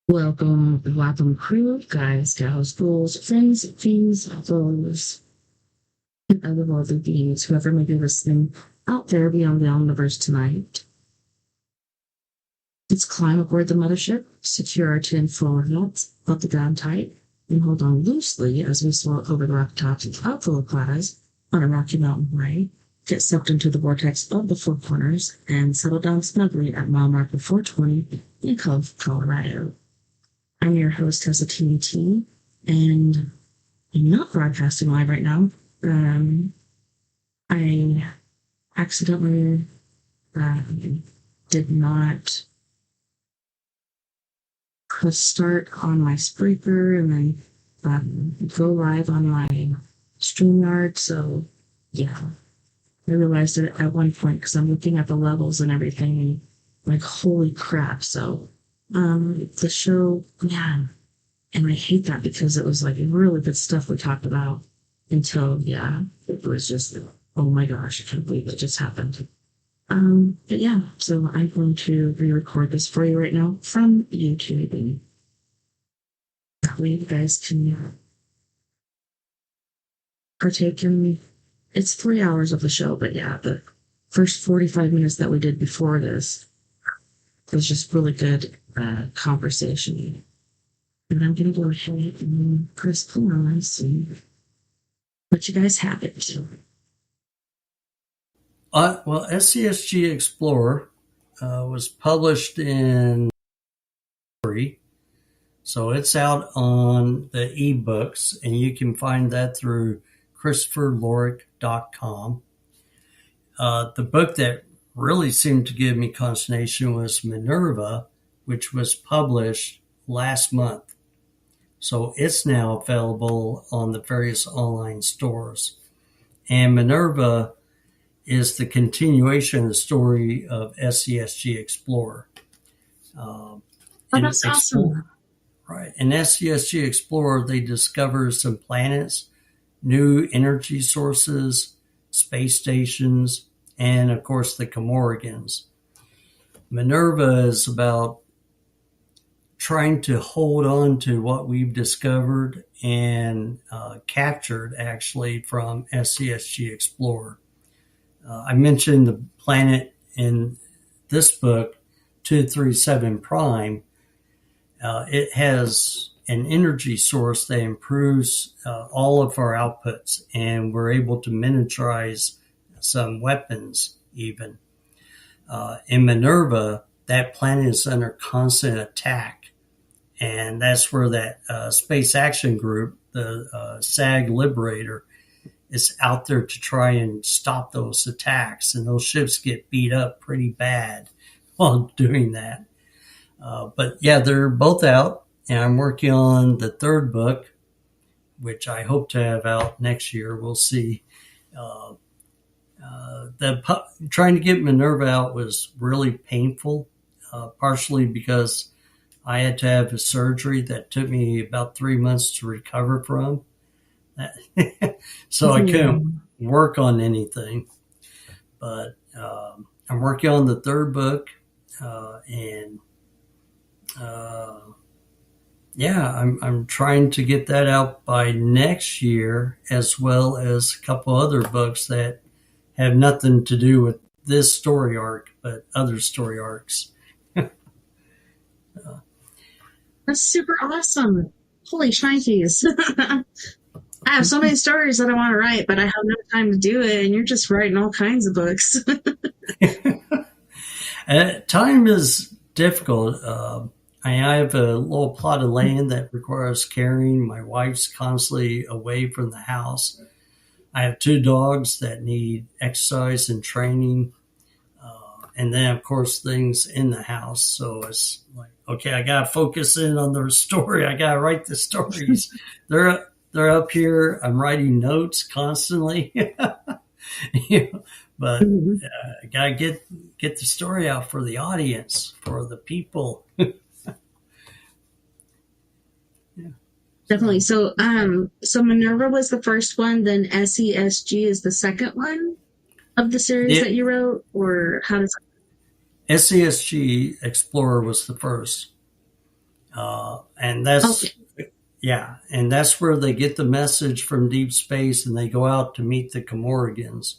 Welcome, crew, guys, gals, ghouls, friends, fiends, foes, and other worldly beings, whoever may be listening out there beyond the omniverse tonight. Let's climb aboard the mothership, secure our tin floor hats, buckle down tight, and hold on loosely as we swirl over the rock tops of outflow clouds on a rocky mountain way, get sucked into the vortex of the four corners, and settle down snugly at mile marker 420 in Cove, Colorado. I'm your host, TessaTNT, and I'm not broadcasting live right now. I accidentally did not press start on my Spreaker and then go live on my StreamYard. So, yeah, I realized it at one point because I'm looking at the levels and everything, and like, holy crap. So, the show, man, and I hate that because it was like really good stuff we talked about until, yeah, it was just, oh my gosh, I can't believe it just happened. But yeah, so I'm going to re-record this for you right now from YouTube. And that way you guys can partake in, it's 3 hours of the show, but yeah, the first 45 minutes that we did before this was just really good conversation. And I'm going to go ahead and press play and see what you guys have it. Well, SESG Explorer was published in free, so it's out on the ebooks, and you can find that through ChristopherLoric.com. The book that really seemed to give me consternation was Minerva, which was published last month. So it's now available on the various online stores. And Minerva is the continuation of the story of SESG Explorer. That's awesome. Right. In SESG Explorer, they discover some planets, new energy sources, space stations, and of course the Comorgans. Minerva is about trying to hold on to what we've discovered and captured actually from SESG Explorer. I mentioned the planet in this book, 237 Prime. It has an energy source that improves all of our outputs, and we're able to miniaturize some weapons even. In Minerva, that planet is under constant attack, and that's where that Space Action Group, the SAG Liberator, is out there to try and stop those attacks, and those ships get beat up pretty bad while doing that. But yeah, they're both out, and I'm working on the third book, which I hope to have out next year. We'll see. Trying to get Minerva out was really painful, partially because I had to have a surgery that took me about 3 months to recover from. So I couldn't work on anything. But I'm working on the third book, and I'm trying to get that out by next year, as well as a couple other books that have nothing to do with this story arc, but other story arcs. That's super awesome. Holy shnikes. I have so many stories that I want to write, but I have no time to do it, and you're just writing all kinds of books. Time is difficult. I have a little plot of land that requires caring. My wife's constantly away from the house. I have 2 dogs that need exercise and training. And then, of course, things in the house. So it's like, okay, I got to focus in on the story. I got to write the stories. They're up here. I'm writing notes constantly. But I got to get the story out for the audience, for the people. Definitely. So Minerva was the first one, then SESG is the second one of the series that you wrote, or how does SESG Explorer was the first. And that's, Okay. yeah, and that's where they get the message from deep space and they go out to meet the Comorgans.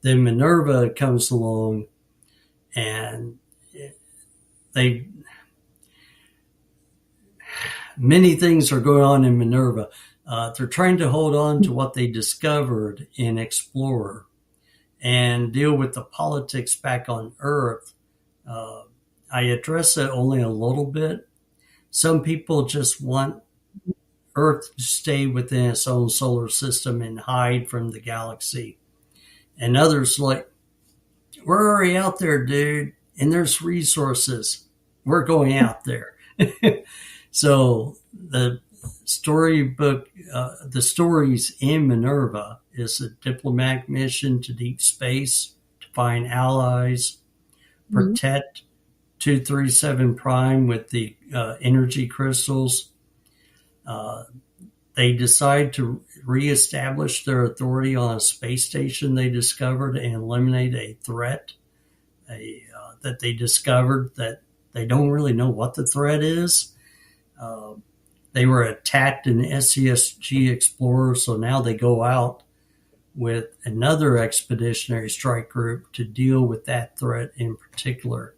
Then Minerva comes along and they, many things are going on in Minerva. They're trying to hold on to what they discovered in Explorer and deal with the politics back on Earth. Uh, I address it only a little bit. Some people just want Earth to stay within its own solar system and hide from the galaxy. And others like, we're already out there, dude, and there's resources. We're going out there. So the storybook, the stories in Minerva is a diplomatic mission to deep space to find allies, Mhm. protect 237 Prime with the energy crystals. Uh, they decide to reestablish their authority on a space station they discovered and eliminate a threat that they discovered that they don't really know what the threat is. Uh, they were attacked in SESG Explorer, so now they go out with another expeditionary strike group to deal with that threat in particular.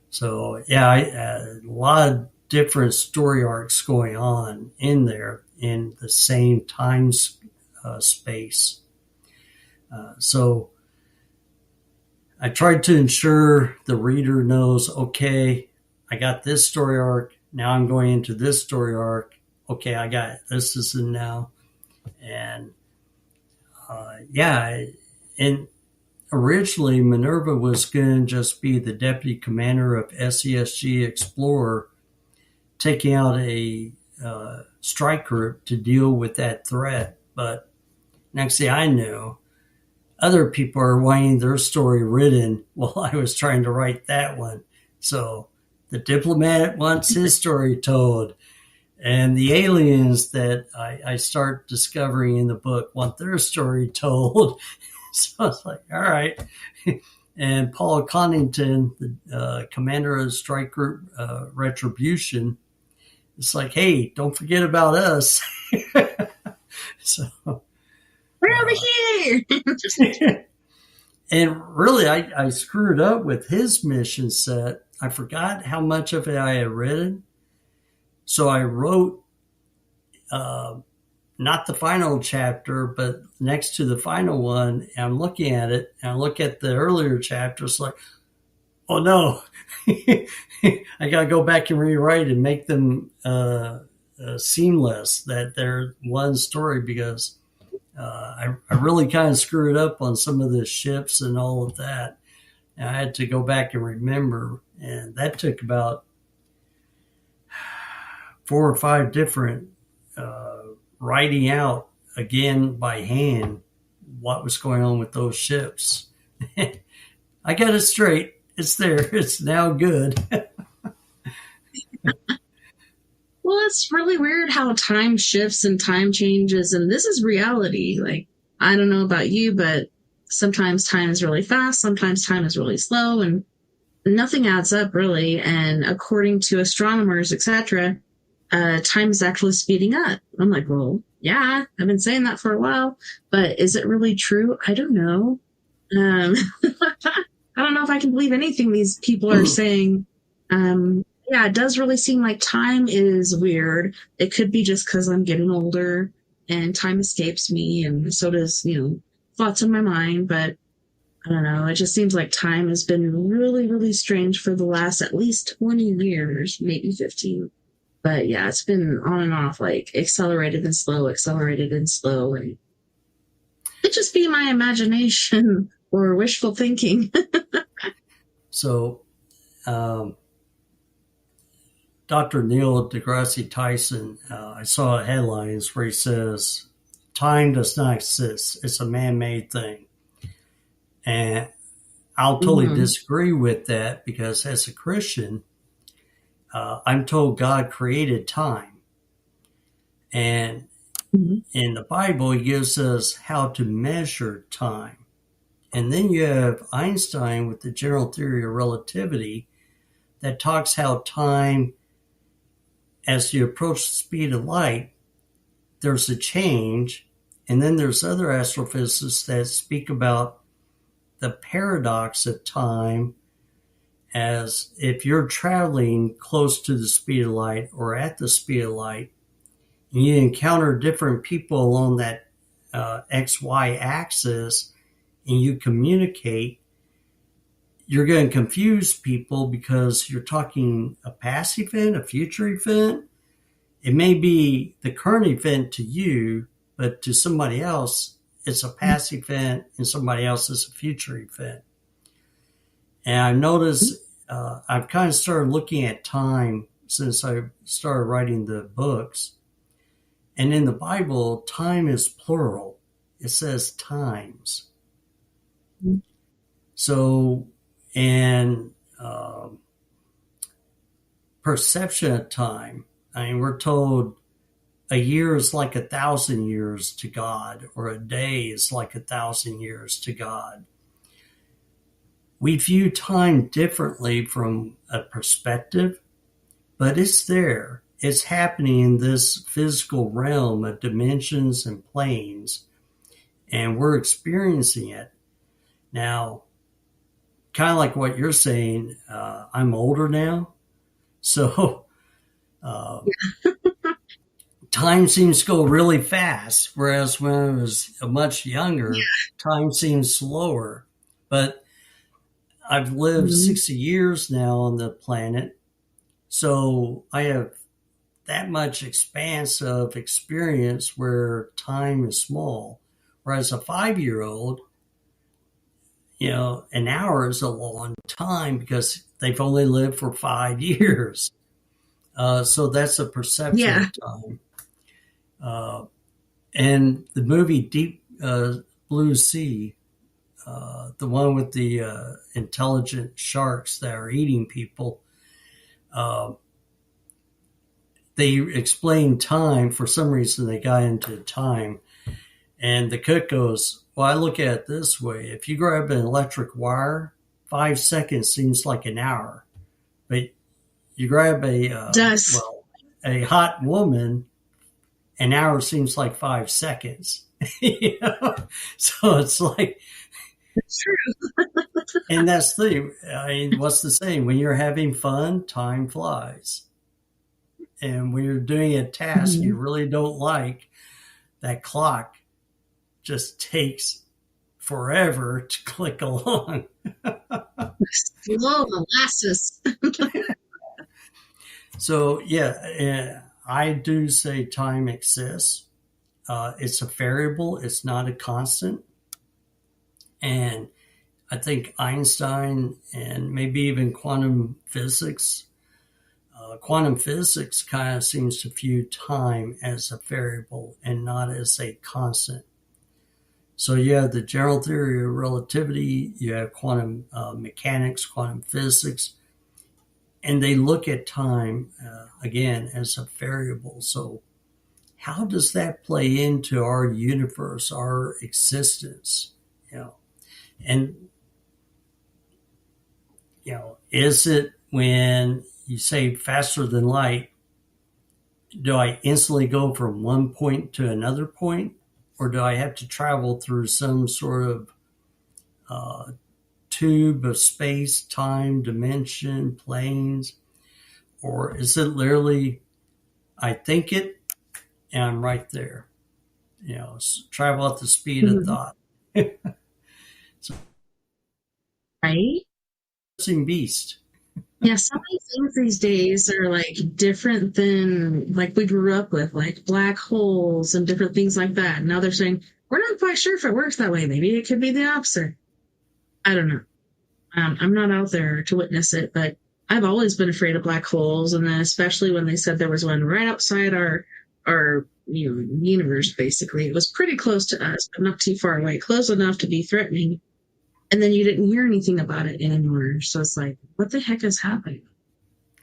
So, yeah, a lot of different story arcs going on in there in the same time space. So I tried to ensure the reader knows, okay, I got this story arc. Now I'm going into this story arc. Okay, I got it. This is in now. And yeah, and originally Minerva was going to just be the deputy commander of SESG Explorer, taking out a strike group to deal with that threat. But next thing I knew, other people are wanting their story written while I was trying to write that one. So the diplomat wants his story told, and the aliens that I start discovering in the book want their story told. So it's like, all right. And Paul Connington, the commander of the strike group Retribution, it's like, hey, don't forget about us. So, We're over here. and really, I screwed up with his mission set. I forgot how much of it I had written. So I wrote not the final chapter, but next to the final one. And I'm looking at it, and I look at the earlier chapters like, oh no, I got to go back and rewrite and make them seamless, that they're one story, because I really kind of screwed up on some of the ships and all of that. And I had to go back and remember, and that took about 4 or 5 different writing out again by hand what was going on with those ships. I got it straight. It's there. It's now good. Well, it's really weird how time shifts and time changes, and this is reality. Like, I don't know about you, but sometimes time is really fast, sometimes time is really slow, and nothing adds up really. And according to astronomers, etc., time is actually speeding up. I'm like, well, yeah, I've been saying that for a while, but is it really true? I don't know. I don't know if I can believe anything these people are saying. Yeah, it does really seem like time is weird. It could be just because I'm getting older and time escapes me, and so does, thoughts in my mind. But I don't know. It just seems like time has been really, really strange for the last at least 20 years, maybe 15. But yeah, it's been on and off, like accelerated and slow, accelerated and slow. And it just be my imagination or wishful thinking. So, Dr. Neil deGrasse Tyson, I saw headlines where he says, time does not exist. It's a man-made thing. And I'll totally disagree with that, because as a Christian, I'm told God created time. And in the Bible, he gives us how to measure time. And then you have Einstein with the general theory of relativity that talks how time as you approach the speed of light, there's a change. And then there's other astrophysicists that speak about the paradox of time, as if you're traveling close to the speed of light or at the speed of light, and you encounter different people along that XY axis, and you communicate, you're going to confuse people because you're talking a past event, a future event. It may be the current event to you, but to somebody else, it's a past event, and somebody else is a future event. And I've noticed, I've kind of started looking at time since I started writing the books. And in the Bible, time is plural. It says times. So, and perception of time, I mean, we're told a year is like 1,000 years to God, or a day is like 1,000 years to God. We view time differently from a perspective, but it's there. It's happening in this physical realm of dimensions and planes, and we're experiencing it. Now, kind of like what you're saying, I'm older now, so time seems to go really fast, whereas when I was much younger, time seems slower. But I've lived 60 years now on the planet, so I have that much expanse of experience where time is small. Whereas a 5-year-old, an hour is a long time because they've only lived for 5 years. So that's a perception of time. And the movie Deep Blue Sea, the one with the intelligent sharks that are eating people, they explain time. For some reason, they got into time. And the cook goes, well, I look at it this way. If you grab an electric wire, 5 seconds seems like an hour. But you grab a hot woman, an hour seems like 5 seconds. So it's like, it's true. and that's the thing. I mean, what's the saying? When you're having fun, time flies. And when you're doing a task you really don't like, that clock just takes forever to click along. Slow molasses. So, I do say time exists. It's a variable. It's not a constant. And I think Einstein and maybe even quantum physics kind of seems to view time as a variable and not as a constant. So you have the general theory of relativity, you have quantum mechanics, quantum physics, and they look at time, again, as a variable. So how does that play into our universe, our existence? And, is it when you say faster than light, do I instantly go from one point to another point? Or do I have to travel through some sort of tube of space, time, dimension, planes? Or is it literally, I think it, and I'm right there? Travel at the speed of thought. So, right? Beast. Yeah, so many things these days are like different than like we grew up with, like black holes and different things like that. Now they're saying, we're not quite sure if it works that way. Maybe it could be the opposite. I don't know. I'm not out there to witness it, but I've always been afraid of black holes. And then especially when they said there was one right outside our universe, basically. It was pretty close to us, but not too far away, close enough to be threatening. And then you didn't hear anything about it anymore. So it's like, what the heck is happening?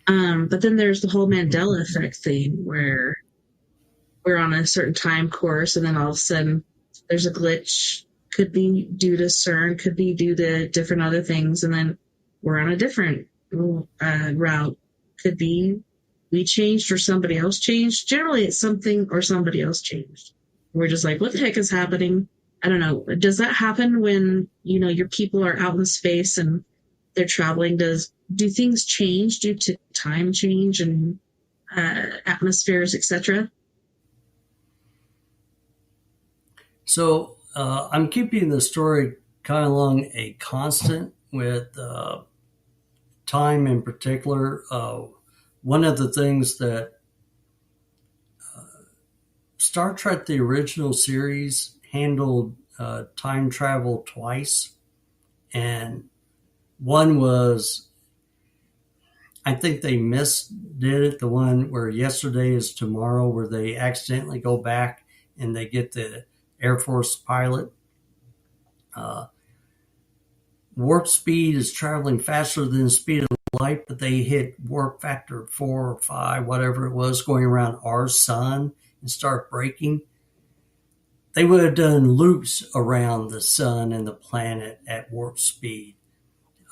But then there's the whole Mandela effect thing where we're on a certain time course and then all of a sudden there's a glitch. Could be due to CERN, could be due to different other things. And then we're on a different route. Could be we changed or somebody else changed. Generally, it's something or somebody else changed. We're just like, what the heck is happening? I don't know. Does that happen when, your people are out in space and they're traveling? Do things change due to time change and atmospheres, etc.? So I'm keeping the story kind of along a constant with time in particular. One of the things that Star Trek, the original series, handled time travel twice. And one was, I think they did it, the one where yesterday is tomorrow, where they accidentally go back and they get the Air Force pilot. Warp speed is traveling faster than the speed of light, but they hit warp factor 4 or 5, whatever it was, going around our sun and start braking. They would have done loops around the sun and the planet at warp speed.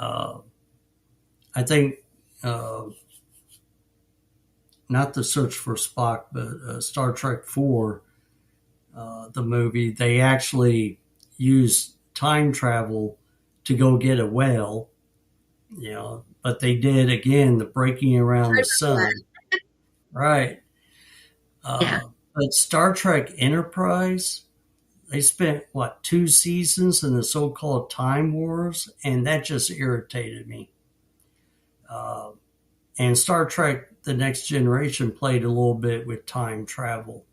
I think, not The Search for Spock, but Star Trek 4, the movie, they actually used time travel to go get a whale, but they did, again, the braking around the sun. Right. Yeah. But Star Trek Enterprise, they spent, 2 seasons in the so-called Time Wars, and that just irritated me. And Star Trek The Next Generation played a little bit with time travel.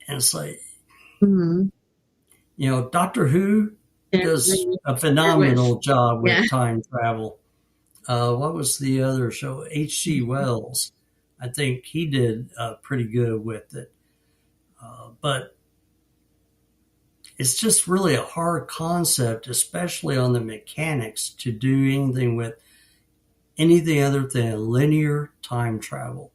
And it's like, Doctor Who does a phenomenal job with time travel. What was the other show? H.G. Wells. I think he did pretty good with it. But it's just really a hard concept, especially on the mechanics, to do anything with anything other than linear time travel.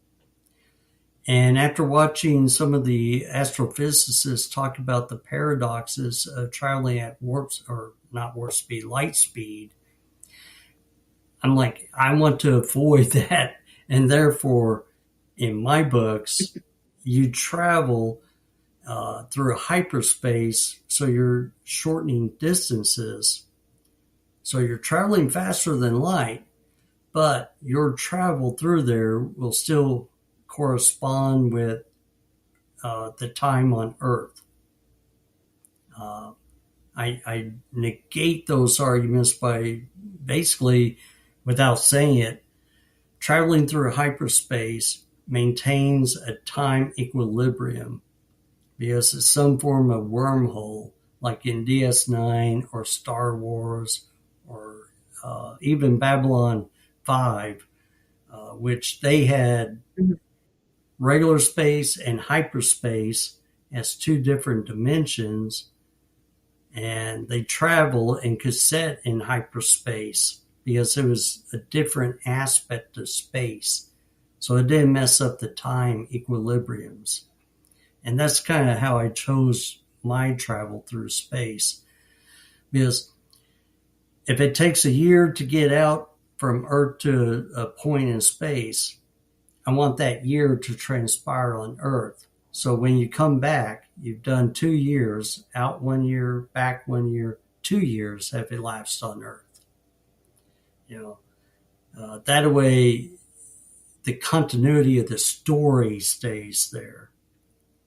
And after watching some of the astrophysicists talk about the paradoxes of traveling at light speed, I'm like, I want to avoid that. And therefore, in my books, you travel through hyperspace, so you're shortening distances. So you're traveling faster than light, but your travel through there will still correspond with the time on Earth. I negate those arguments by basically, without saying it, traveling through hyperspace maintains a time equilibrium because it's some form of wormhole, like in DS9 or Star Wars or even Babylon 5, which they had regular space and hyperspace as 2 different dimensions, and they travel in cassette in hyperspace because it was a different aspect of space. So it didn't mess up the time equilibriums. And that's kind of how I chose my travel through space. Because if it takes a year to get out from Earth to a point in space, I want that year to transpire on Earth. So when you come back, you've done 2 years, out 1 year, back 1 year, 2 years have elapsed on Earth. That way, the continuity of the story stays there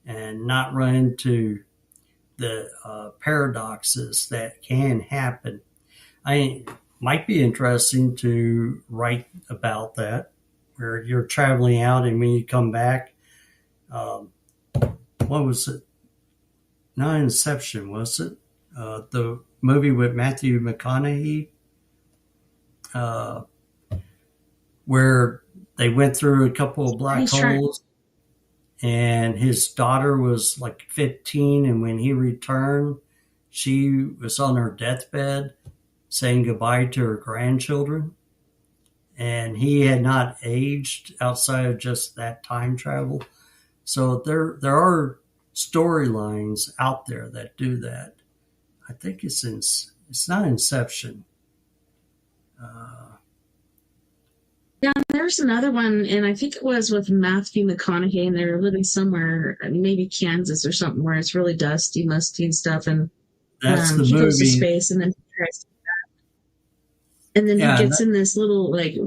and not run into the paradoxes that can happen. Might be interesting to write about that, where you're traveling out and when you come back, what was it? Not Inception, was it? The movie with Matthew McConaughey, where they went through a couple of black holes and his daughter was like 15, and when he returned, she was on her deathbed saying goodbye to her grandchildren. And he had not aged outside of just that time travel. So there are storylines out there that do that. I think it's not Inception. Yeah, there there's another one, and I think it was with Matthew McConaughey, and they're living somewhere, maybe Kansas or something, where it's really dusty, musty, and stuff. And That's the he goes to movie. space, and then he tries, and then he Yeah, gets in this little like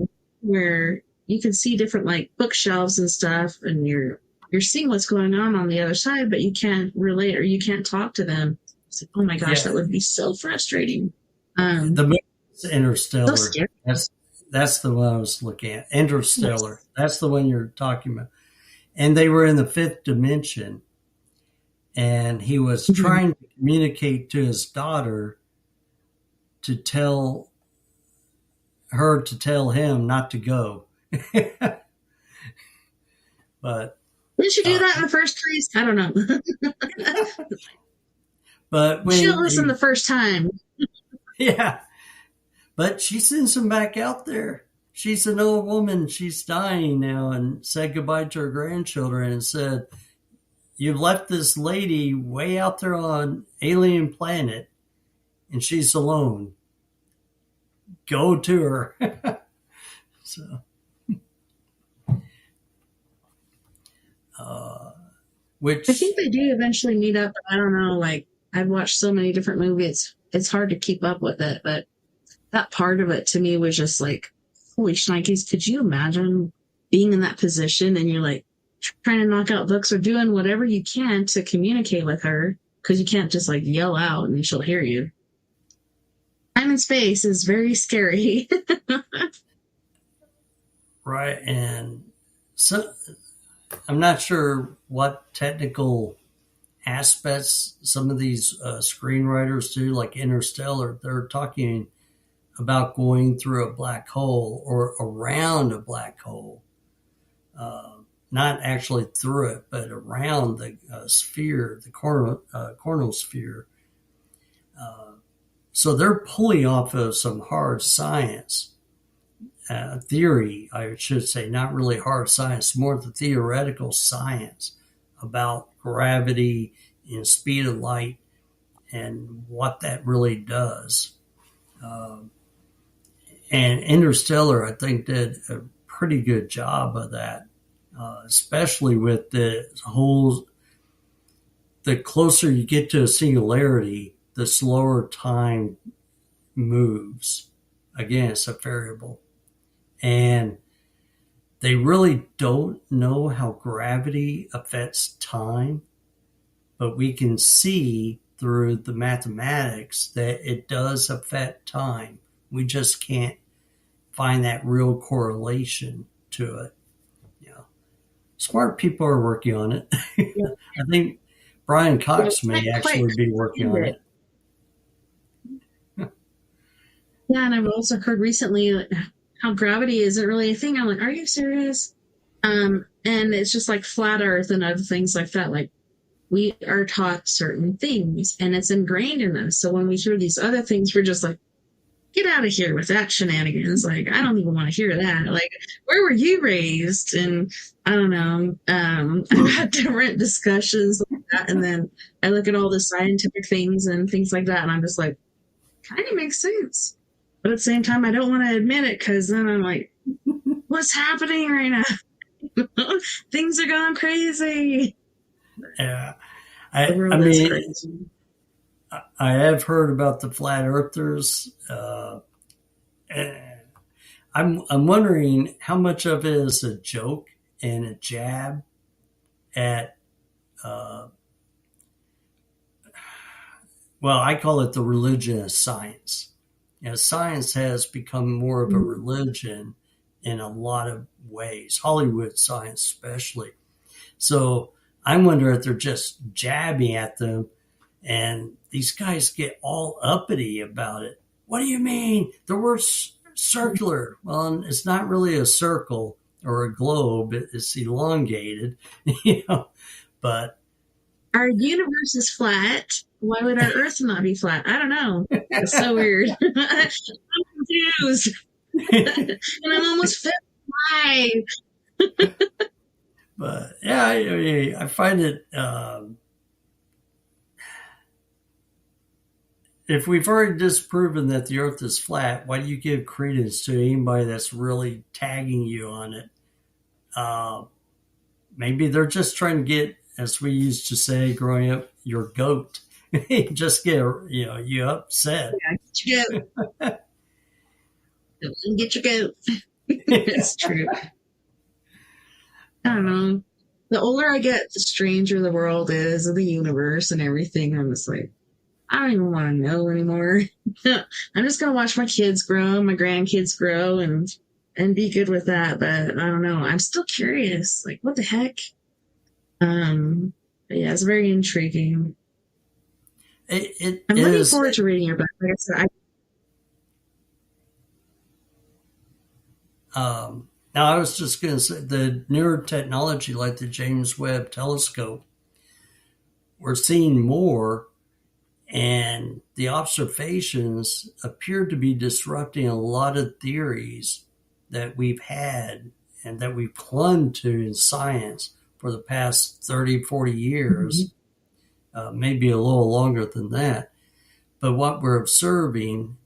where you can see different like bookshelves and stuff, and you're seeing what's going on the other side, but you can't relate or you can't talk to them. It's like, oh my gosh, yeah. that would be so frustrating. The movie is So Interstellar. scary. That's the one I was looking at. Interstellar. That's the one you're talking about. And they were in the fifth dimension, and he was trying to communicate to his daughter to tell her to tell him not to go. But Didn't you do that in the first place? I don't know. but when She didn't listen the first time. yeah, but she sends him back out there. She's an old woman. She's dying now, and said goodbye to her grandchildren and said, "You left this lady way out there on alien planet, and she's alone. Go to her." So, which I think they do eventually meet up, but I don't know. Like, I've watched so many different movies, it's hard to keep up with it. But that part of it to me was just like, holy shnikes, could you imagine being in that position and you're like trying to knock out books or doing whatever you can to communicate with her because you can't just like yell out and she'll hear you. Time and space is very scary. right, and so I'm not sure what technical aspects some of these screenwriters do, like Interstellar. They're talking about going through a black hole or around a black hole, not actually through it, but around the sphere, the coronal sphere. So they're pulling off of some hard science theory, I should say, not really hard science, more the theoretical science about gravity and speed of light and what that really does. And Interstellar, I think, did a pretty good job of that, especially with the closer you get to a singularity, the slower time moves. Again, it's a variable. And they really don't know how gravity affects time, but we can see through the mathematics that it does affect time. We just can't find that real correlation to it. Yeah. Smart people are working on it. Yeah. I think Brian Cox may actually be working on it. Yeah, and I've also heard recently how gravity isn't really a thing. I'm like, are you serious? And it's just like flat Earth and other things like that. Like, we are taught certain things, and it's ingrained in us. So when we hear these other things, we're just like, get out of here with that shenanigans. Like, I don't even want to hear that. Like, where were you raised? And I don't know. I've had different discussions like that, and then I look at all the scientific things and things like that, and I'm just like, kind of makes sense. But at the same time, I don't want to admit it because then I'm like, what's happening right now? Things are going crazy. Yeah. I mean, crazy. I have heard about the flat earthers. I'm wondering how much of it is a joke and a jab at, well, I call it the religion of science. You know, science has become more of a religion in a lot of ways, Hollywood science especially. So I wonder if they're just jabbing at them, and these guys get all uppity about it. What do you mean? The word's circular. Well, it's not really a circle or a globe. It's elongated, you know, but our universe is flat. Why would our Earth not be flat? I don't know. It's so weird. I'm confused. And I'm almost 55. But yeah, I find it if we've already disproven that the Earth is flat, why do you give credence to anybody that's really tagging you on it? Uh, Maybe they're just trying to get, as we used to say growing up, your goat. Just get you upset. Yeah, get your goat. Get your goat. It's true. I don't know. The older I get, the stranger the world is, and the universe and everything. I'm just like, I don't even want to know anymore. I'm just gonna watch my kids grow, my grandkids grow, and be good with that. But I don't know. I'm still curious. Like, what the heck? But yeah, it's very intriguing. I'm looking forward to reading your book. Like I said, now, I was just going to say the newer technology, like the James Webb Telescope, we're seeing more, and the observations appear to be disrupting a lot of theories that we've had and that we've clung to in science for the past 30, 40 years, maybe a little longer than that. But what we're observing,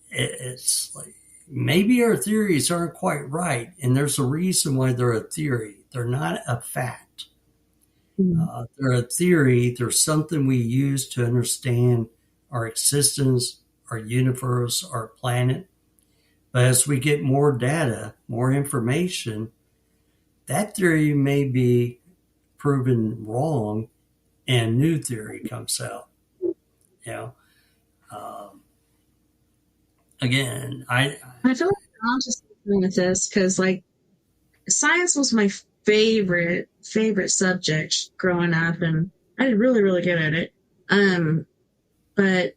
it's like maybe our theories aren't quite right, and there's a reason why they're a theory. They're not a fact. They're a theory. There's something we use to understand our existence, our universe, our planet. But as we get more data, more information, that theory may be proven wrong, and new theory comes out. You know, again, I feel like I'm just doing with this because, like, science was my favorite subject growing up, and I did really, really good at it. But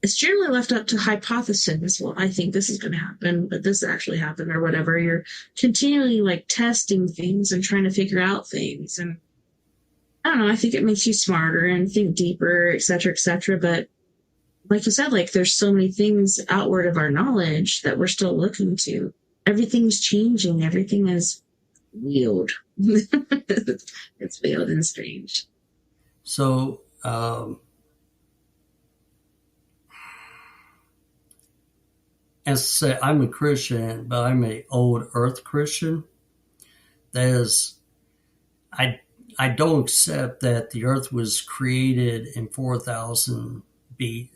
it's generally left up to hypothesis. Well, I think this is going to happen, but this actually happened, or whatever. You're continually like testing things and trying to figure out things, and I don't know. I think it makes you smarter and think deeper, et cetera, et cetera. But like you said, like there's so many things outward of our knowledge that we're still looking to. Everything's changing. Everything is weird. It's weird and strange. So, as I say, I'm a Christian, but I'm a old Earth Christian. That is, I don't accept that the Earth was created in 4000 B.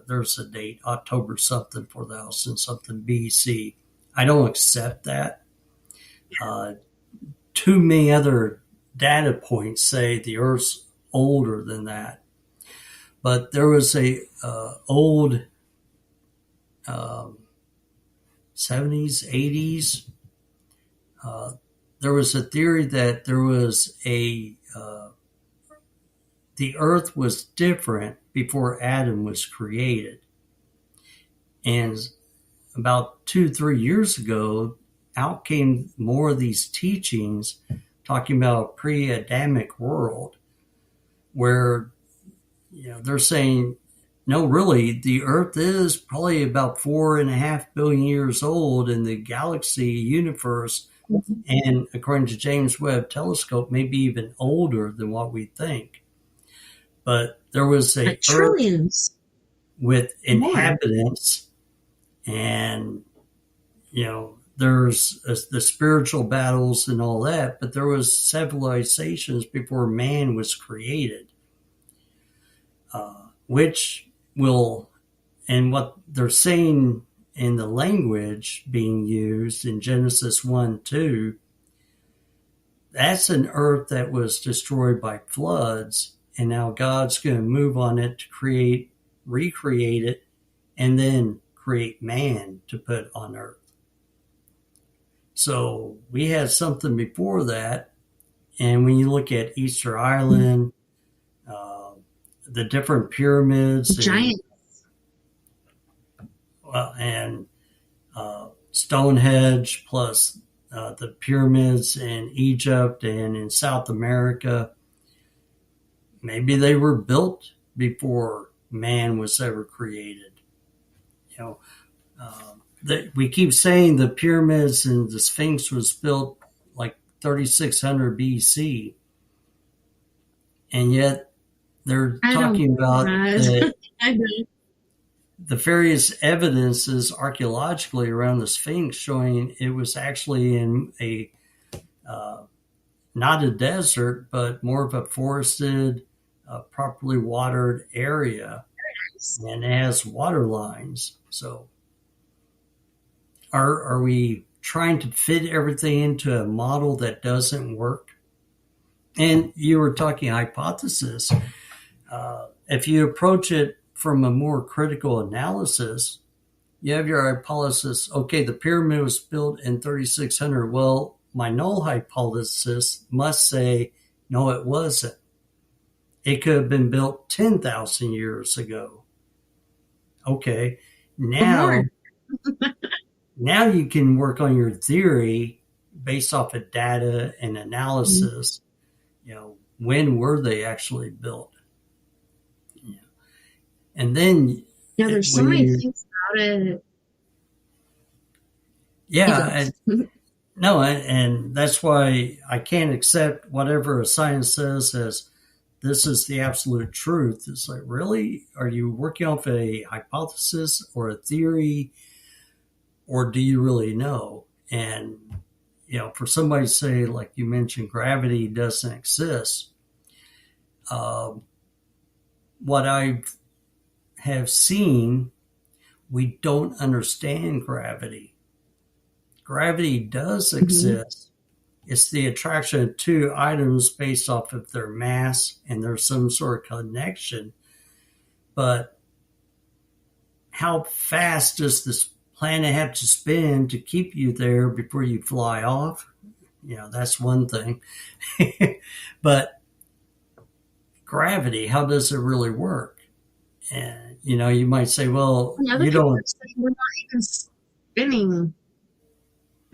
There's a date, October something, 4000 something BC. I don't accept that. Too many other data points say the Earth's older than that. But there was a old 70s, 80s. There was a theory that there was the Earth was different before Adam was created. And about 2-3 years ago, out came more of these teachings talking about a pre-Adamic world where, they're saying, no, really, the Earth is probably about 4.5 billion years old in the galaxy universe. And according to James Webb Telescope, maybe even older than what we think. But there was a trillions Earth with inhabitants, and there's the spiritual battles and all that, but there was civilizations before man was created, which will, and what they're saying in the language being used in Genesis 1-2, that's an earth that was destroyed by floods, and now God's going to move on it to recreate it, and then create man to put on earth. So we had something before that, and when you look at Easter Island, the different pyramids, giants, and Stonehenge, plus the pyramids in Egypt and in South America, maybe they were built before man was ever created. We keep saying the pyramids and the Sphinx was built like 3600 BC, and yet they're talking about the various evidences archaeologically around the Sphinx showing it was actually in a not a desert, but more of a forested, properly watered area, and it has water lines. So, are we trying to fit everything into a model that doesn't work? And you were talking hypothesis. If you approach it from a more critical analysis, you have your hypothesis. Okay, the pyramid was built in 3600. Well, my null hypothesis must say, no, it wasn't. It could have been built 10,000 years ago. Okay, now you can work on your theory based off of data and analysis. When were they actually built? And then there's so many things about it. Yeah, no, and that's why I can't accept whatever a science says as this is the absolute truth. It's like, really? Are you working off a hypothesis or a theory, or do you really know? And, for somebody to say, like you mentioned, gravity doesn't exist, what I have seen, we don't understand gravity. Gravity does exist. It's the attraction of two items based off of their mass, and there's some sort of connection. But how fast does this planet have to spin to keep you there before you fly off? That's one thing. But gravity, how does it really work? And, you might say, well, you don't. We're not even spinning.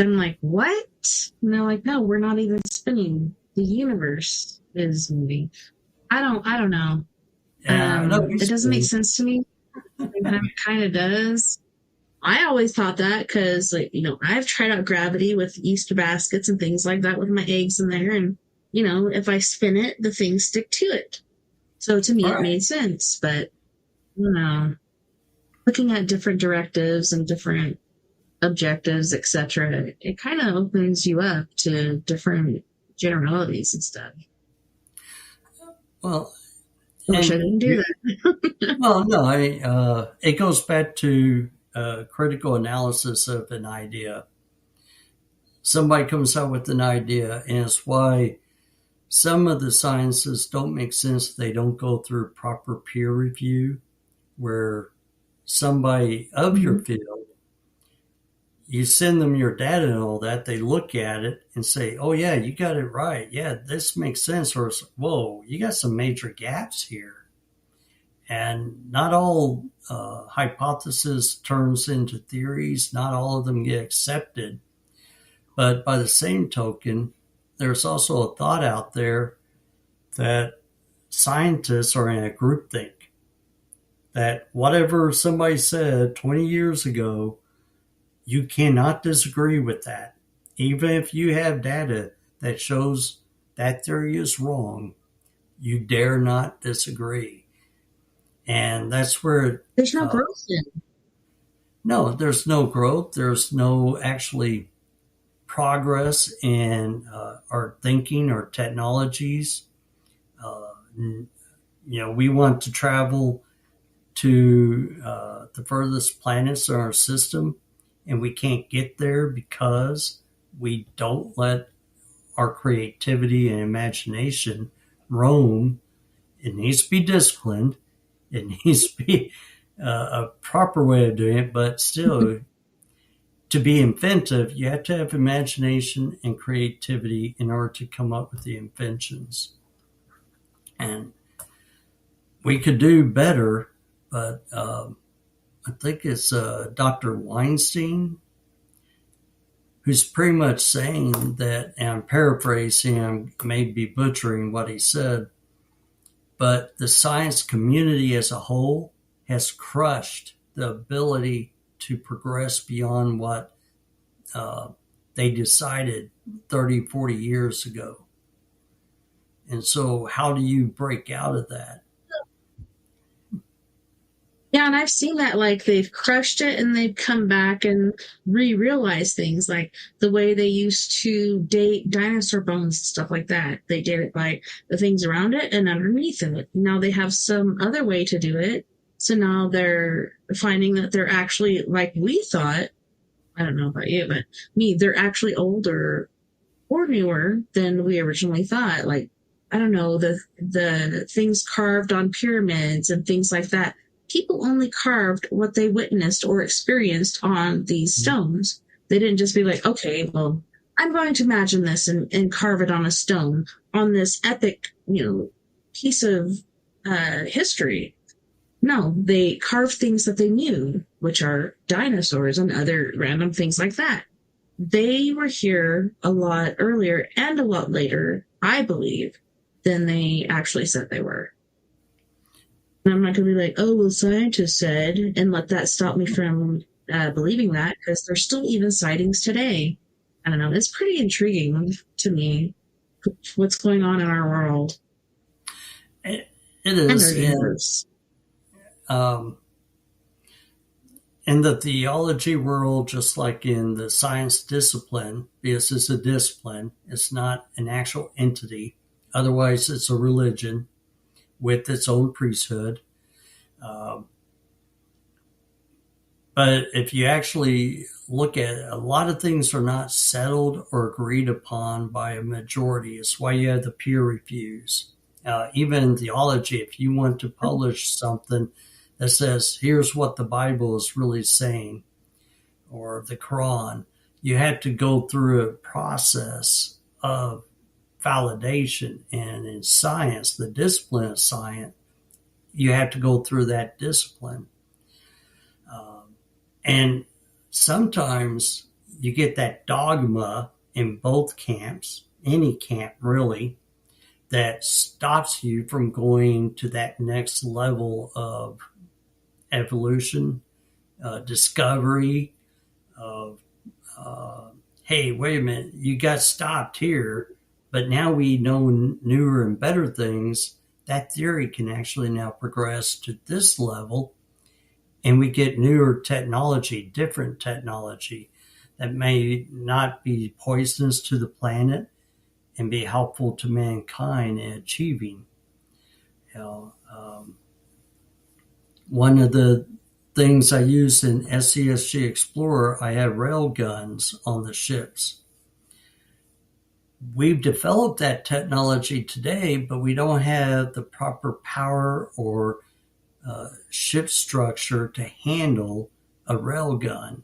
I'm like, what? And they're like, no, we're not even spinning. The universe is moving. I don't know. It doesn't make sense to me. It kind of does. I always thought that because, I've tried out gravity with Easter baskets and things like that with my eggs in there. And, if I spin it, the things stick to it. So to me, it made sense. But, looking at different directives and different objectives, etc., it kind of opens you up to different generalities and stuff. Well, I wish I didn't do that. Well, no, it goes back to critical analysis of an idea. Somebody comes out with an idea, and it's why some of the sciences don't make sense. They don't go through proper peer review, where somebody of your field, you send them your data and all that, they look at it and say, oh, yeah, you got it right. Yeah, this makes sense. Or, whoa, you got some major gaps here. And not all hypothesis turns into theories. Not all of them get accepted. But by the same token, there's also a thought out there that scientists are in a groupthink. That whatever somebody said 20 years ago, you cannot disagree with that. Even if you have data that shows that theory is wrong, you dare not disagree. And that's where there's no growth in. No, there's no growth. There's no actually progress in our thinking or technologies. We want to travel to the furthest planets in our system, and we can't get there because we don't let our creativity and imagination roam. It needs to be disciplined. It needs to be a proper way of doing it, but still, to be inventive, you have to have imagination and creativity in order to come up with the inventions. And we could do better, but I think it's Dr. Weinstein who's pretty much saying that, and I'm paraphrasing, I may be butchering what he said, but the science community as a whole has crushed the ability to progress beyond what they decided 30, 40 years ago. And so how do you break out of that? Yeah, and I've seen that like they've crushed it and they've come back and re-realized things like the way they used to date dinosaur bones and stuff like that. They did it by the things around it and underneath it. Now they have some other way to do it. So now they're finding that they're actually like we thought. I don't know about you, but me, they're actually older or newer than we originally thought. Like, I don't know, the things carved on pyramids and things like that. People only carved what they witnessed or experienced on these stones. They didn't just be like, okay, well, I'm going to imagine this and carve it on a stone on this epic, piece of history. No, they carved things that they knew, which are dinosaurs and other random things like that. They were here a lot earlier and a lot later, I believe, than they actually said they were. And I'm not going to be like, oh, well, scientists said, and let that stop me from believing that, because there's still even sightings today. I don't know. It's pretty intriguing to me what's going on in our world. It is. And our universe. In the theology world, just like in the science discipline, this is a discipline, it's not an actual entity. Otherwise, it's a religion with its own priesthood. But if you actually look at it, a lot of things are not settled or agreed upon by a majority. It's why you have the peer reviews. Even in theology, if you want to publish something that says, here's what the Bible is really saying, or the Quran, you have to go through a process of validation. And in science, the discipline of science, you have to go through that discipline. And sometimes you get that dogma in both camps, any camp really, that stops you from going to that next level of evolution, discovery of, hey, wait a minute, you got stopped here, but now we know newer and better things. That theory can actually now progress to this level, and we get newer technology, different technology that may not be poisonous to the planet and be helpful to mankind in achieving. One of the things I used in SESG Explorer, I had rail guns on the ships. We've developed that technology today, but we don't have the proper power or ship structure to handle a rail gun.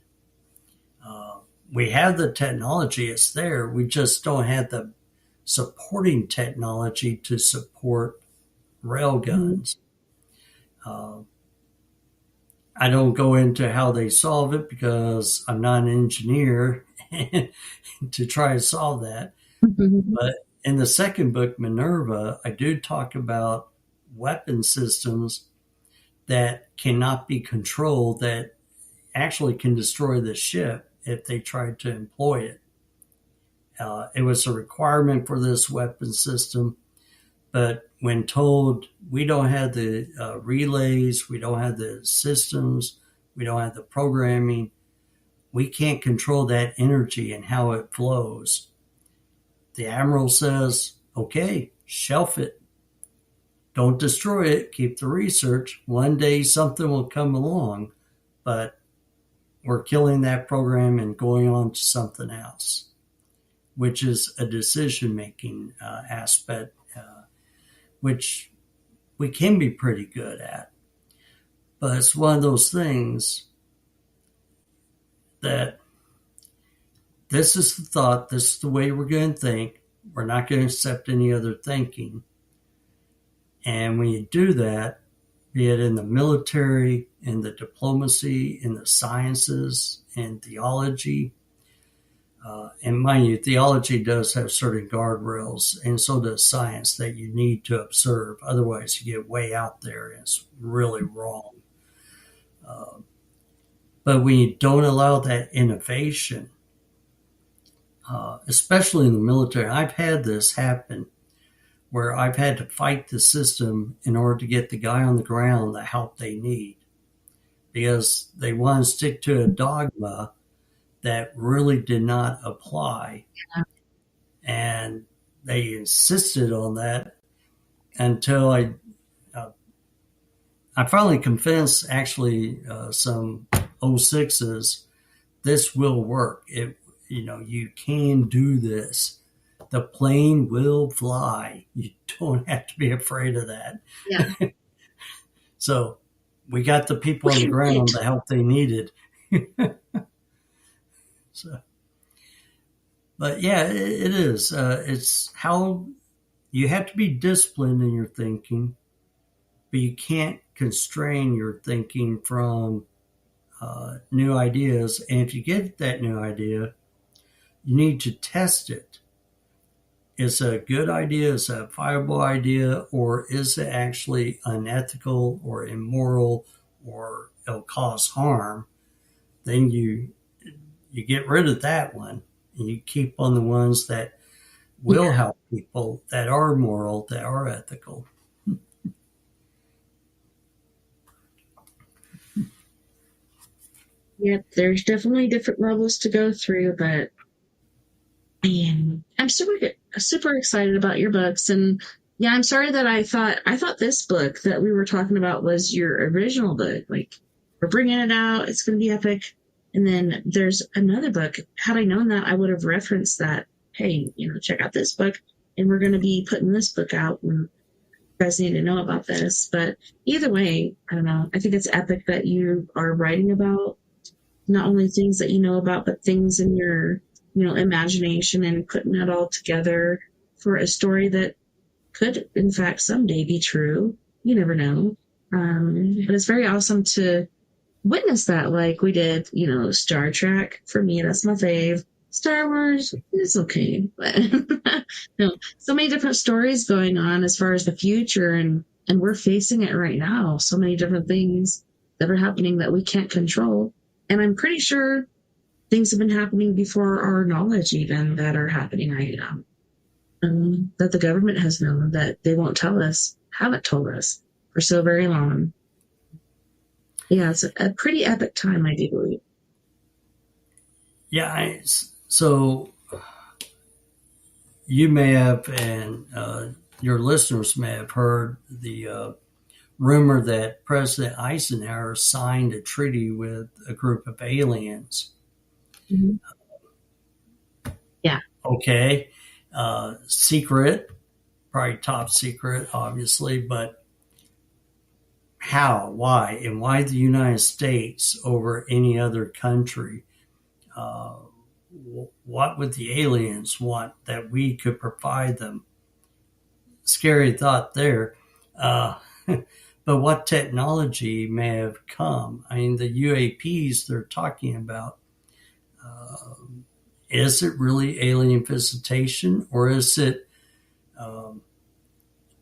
We have the technology, it's there. We just don't have the supporting technology to support rail guns. I don't go into how they solve it because I'm not an engineer to try to solve that. But in the second book, Minerva, I do talk about weapon systems that cannot be controlled, that actually can destroy the ship if they tried to employ it. It was a requirement for this weapon system, but when told we don't have the relays, we don't have the systems, we don't have the programming, we can't control that energy and how it flows. The admiral says, okay, shelf it. Don't destroy it. Keep the research. One day something will come along, but we're killing that program and going on to something else, which is a decision-making aspect, which we can be pretty good at. But it's one of those things that this is the thought, this is the way we're going to think. We're not going to accept any other thinking. And when you do that, be it in the military, in the diplomacy, in the sciences, in theology, and mind you, theology does have certain guardrails, and so does science that you need to observe. Otherwise, you get way out there, and it's really wrong. But when you don't allow that innovation, especially in the military, I've had this happen where I've had to fight the system in order to get the guy on the ground the help they need. because they want to stick to a dogma that really did not apply. And they insisted on that until I finally convinced actually some 06s this will work. You can do this. The plane will fly. You don't have to be afraid of that. Yeah. So we got the people on the ground the help they needed. So, but yeah, it is. It's how you have to be disciplined in your thinking, but you can't constrain your thinking from new ideas. And if you get that new idea, you need to test it. Is it a good idea? Is it a viable idea? Or is it actually unethical or immoral or it'll cause harm? Then you get rid of that one and you keep on the ones that will help people, that are moral, that are ethical. Yep, there's definitely different levels to go through, but man, I'm super excited about your books. And yeah, I'm sorry that I thought this book that we were talking about was your original book. Like, we're bringing it out, it's going to be epic. And then there's another book. Had I known that, I would have referenced that. Hey, check out this book, and we're going to be putting this book out, and you guys need to know about this. But either way, I don't know. I think it's epic that you are writing about not only things that you know about, but things in your, imagination, and putting it all together for a story that could, in fact, someday be true. You never know. But it's very awesome to witness that, like we did, Star Trek. For me, that's my fave. Star Wars is okay, but so many different stories going on as far as the future, and we're facing it right now. So many different things that are happening that we can't control. And I'm pretty sure things have been happening before our knowledge, even, that are happening right now. That the government has known that they won't tell us, haven't told us for so very long. Yeah, it's a pretty epic time, I do believe. Yeah, so you may have, and your listeners may have heard the rumor that President Eisenhower signed a treaty with a group of aliens. Mm-hmm. Yeah. Okay. Secret, probably top secret, obviously, but how, why, and why the United States over any other country? What would the aliens want that we could provide them? Scary thought there. But what technology may have come? I mean, the UAPs they're talking about, is it really alien visitation, or is it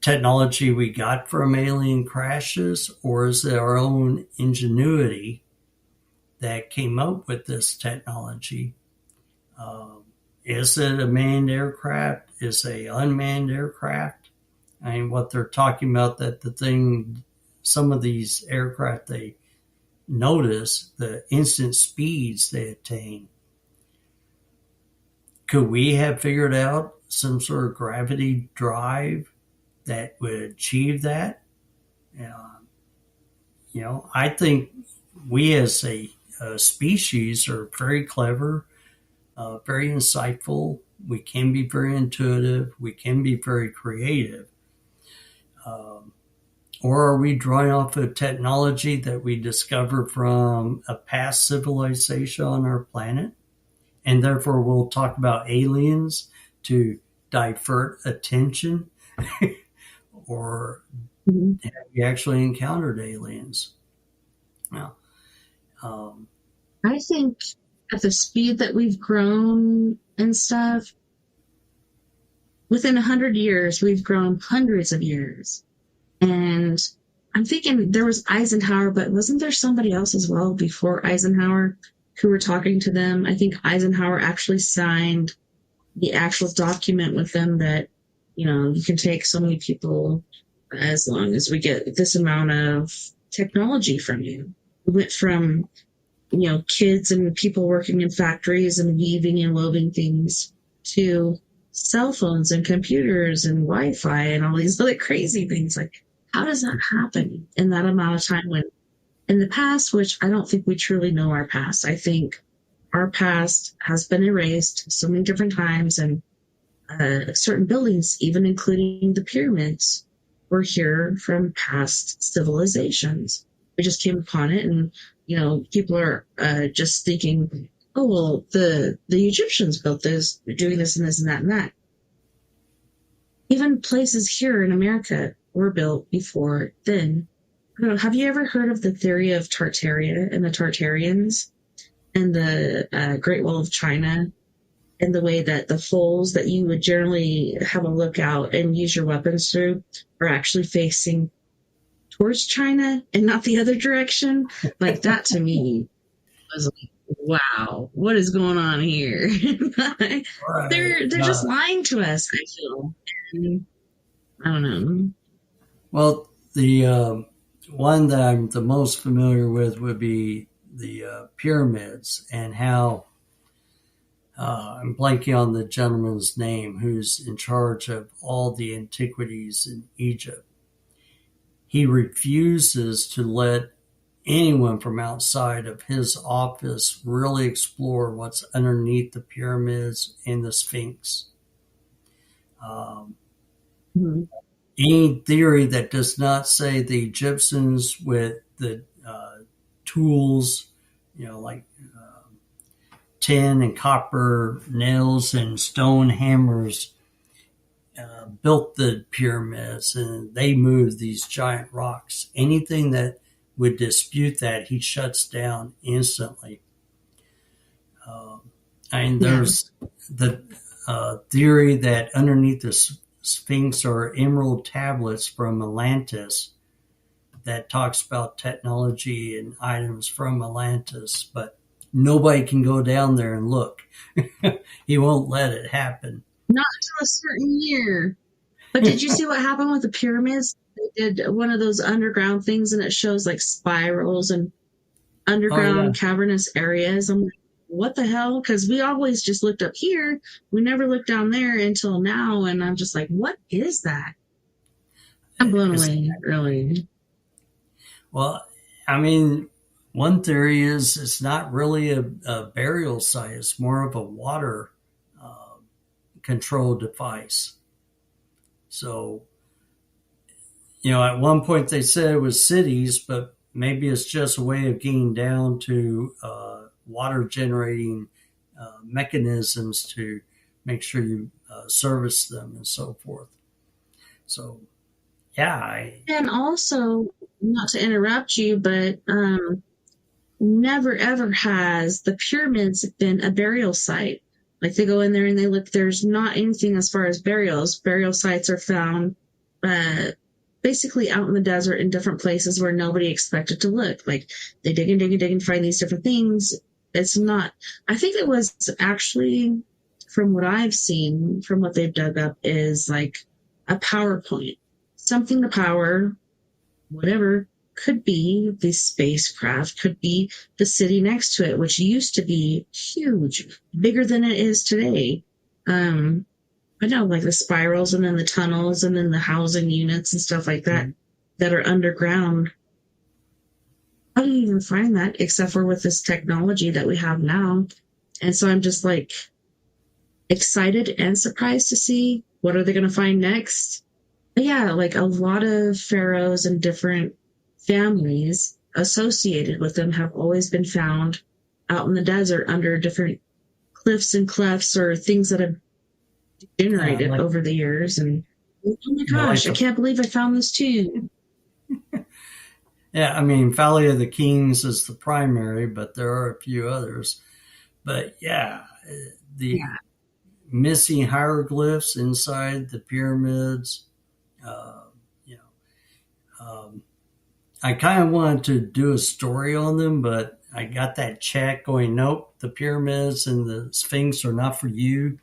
technology we got from alien crashes, or is it our own ingenuity that came up with this technology? Is it a manned aircraft? Is it an unmanned aircraft? I mean, what they're talking about, that some of these aircraft, they notice the instant speeds they attain. Could we have figured out some sort of gravity drive that would achieve that? I think we as a species are very clever, very insightful. We can be very intuitive. We can be very creative. Or are we drawing off of technology that we discovered from a past civilization on our planet? And therefore we'll talk about aliens to divert attention? Or have you actually encountered aliens? Now, I think at the speed that we've grown and stuff, within 100 years, we've grown hundreds of years. And I'm thinking there was Eisenhower, but wasn't there somebody else as well before Eisenhower who were talking to them? I think Eisenhower actually signed the actual document with them that, you can take so many people as long as we get this amount of technology from you. We went from, kids and people working in factories and weaving and woven things to cell phones and computers and Wi-Fi and all these other crazy things. Like, how does that happen in that amount of time when in the past, which I don't think we truly know our past. I think our past has been erased so many different times, and certain buildings, even including the pyramids, were here from past civilizations. We just came upon it, and people are just thinking, "Oh well, the Egyptians built this, they're doing this and this and that and that." Even places here in America were built before then. I don't know. Have you ever heard of the theory of Tartaria and the Tartarians and the Great Wall of China? And the way that the holes that you would generally have a lookout and use your weapons through are actually facing towards China and not the other direction. Like that to me was like, wow, what is going on here? Right. they're just lying to us, I feel. And I don't know. Well, the one that I'm the most familiar with would be the pyramids and how I'm blanking on the gentleman's name who's in charge of all the antiquities in Egypt. He refuses to let anyone from outside of his office really explore what's underneath the pyramids and the Sphinx. Mhm. Any theory that does not say the Egyptians with the tools, like tin and copper nails and stone hammers, built the pyramids and they moved these giant rocks. Anything that would dispute that, he shuts down instantly. There's the theory that underneath the Sphinx are emerald tablets from Atlantis that talks about technology and items from Atlantis, but nobody can go down there and look. He won't let it happen. Not until a certain year. But did you see what happened with the pyramids? They did one of those underground things and it shows like spirals and underground cavernous areas. I'm like, what the hell? Because we always just looked up here. We never looked down there until now. And I'm just like, what is that? I'm blown away, really. Well, one theory is it's not really a burial site. It's more of a water control device. So, at one point they said it was cities, but maybe it's just a way of getting down to water generating mechanisms to make sure you service them and so forth. So, yeah. And also, not to interrupt you, but never ever has the pyramids been a burial site. Like they go in there and they look, there's not anything as far as burials. Burial sites are found basically out in the desert in different places where nobody expected to look. Like they dig and dig and dig and find these different things. It's not, I think it was actually, from what I've seen, from what they've dug up, is like a PowerPoint. Something to power whatever, could be the spacecraft, could be the city next to it, which used to be huge, bigger than it is today. I know, like the spirals and then the tunnels and then the housing units and stuff like that that are underground. How do you even find that except for with this technology that we have now? And so I'm just like excited and surprised to see what are they going to find next. But yeah, like a lot of pharaohs and different families associated with them have always been found out in the desert under different cliffs and clefts or things that have degenerated over the years. And oh my gosh, I can't believe I found this too. Yeah, Valley of the Kings is the primary, but there are a few others. But yeah, the missing hieroglyphs inside the pyramids. I kind of wanted to do a story on them, but I got that check going, nope, the pyramids and the Sphinx are not for you.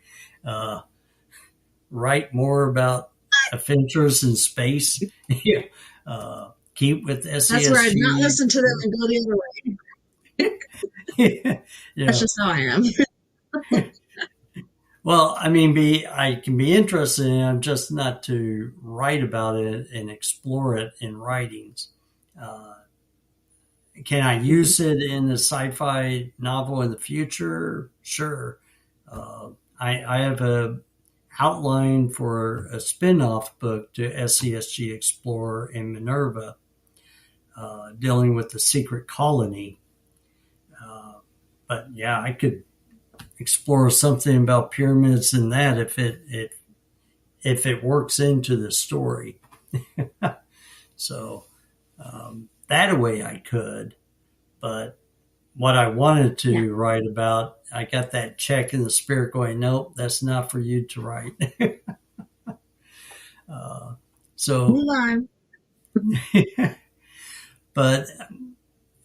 Write more about adventures in space. Can't keep with SESG. That's where I'd not listen to them and go the other way. Yeah. That's just how I am. Well, I mean, I can be interested in it. I'm just not to write about it and explore it in writings. Can I use it in a sci-fi novel in the future? Sure. I have a outline for a spin-off book to SESG Explorer and Minerva, dealing with the secret colony. But yeah, I could explore something about pyramids in that if it works into the story. So that way I could, but what I wanted to write about, I got that check in the spirit going, nope, that's not for you to write. So move on. But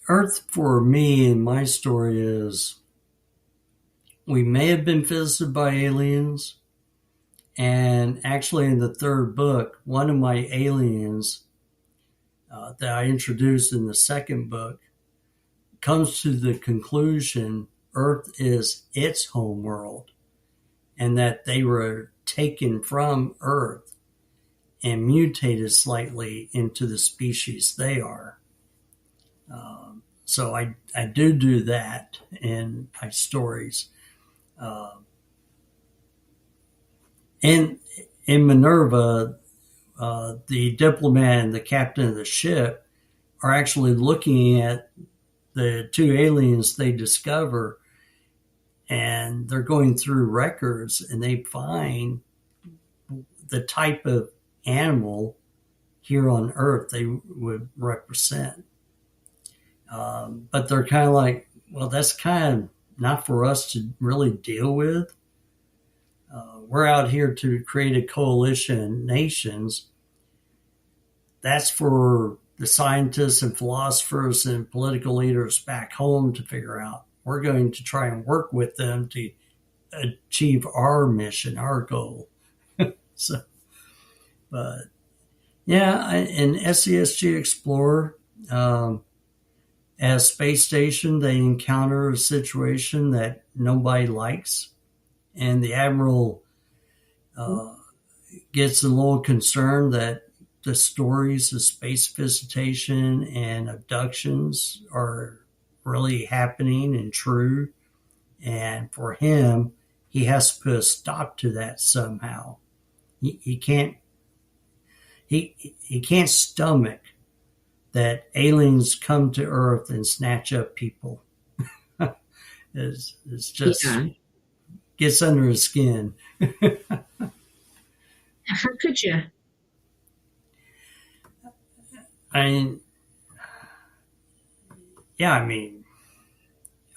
Earth for me in my story is, we may have been visited by aliens. And actually in the third book, one of my aliens that I introduced in the second book comes to the conclusion Earth is its home world, and that they were taken from Earth and mutated slightly into the species they are. So I do that in my stories. In Minerva, the diplomat and the captain of the ship are actually looking at the two aliens they discover, and they're going through records, and they find the type of animal here on Earth they would represent. But they're kind of like, well, that's kind of not for us to really deal with. We're out here to create a coalition of nations. That's for the scientists and philosophers and political leaders back home to figure out. We're going to try and work with them to achieve our mission, our goal. So, but yeah, in SESG Explorer, as space station, they encounter a situation that nobody likes, and the admiral gets a little concerned that the stories of space visitation and abductions are really happening and true. And for him, he has to put a stop to that somehow. He can't stomach that aliens come to Earth and snatch up people. It's just gets under his skin. How could you? I mean,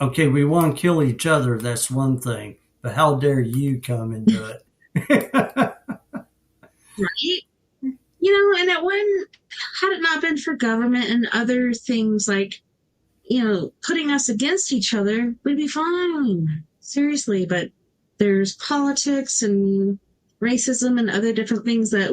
okay, we want to kill each other, that's one thing, but how dare you come and do it? Right? And it wouldn't, had it not been for government and other things like, putting us against each other, we'd be fine. Seriously, but there's politics and racism and other different things that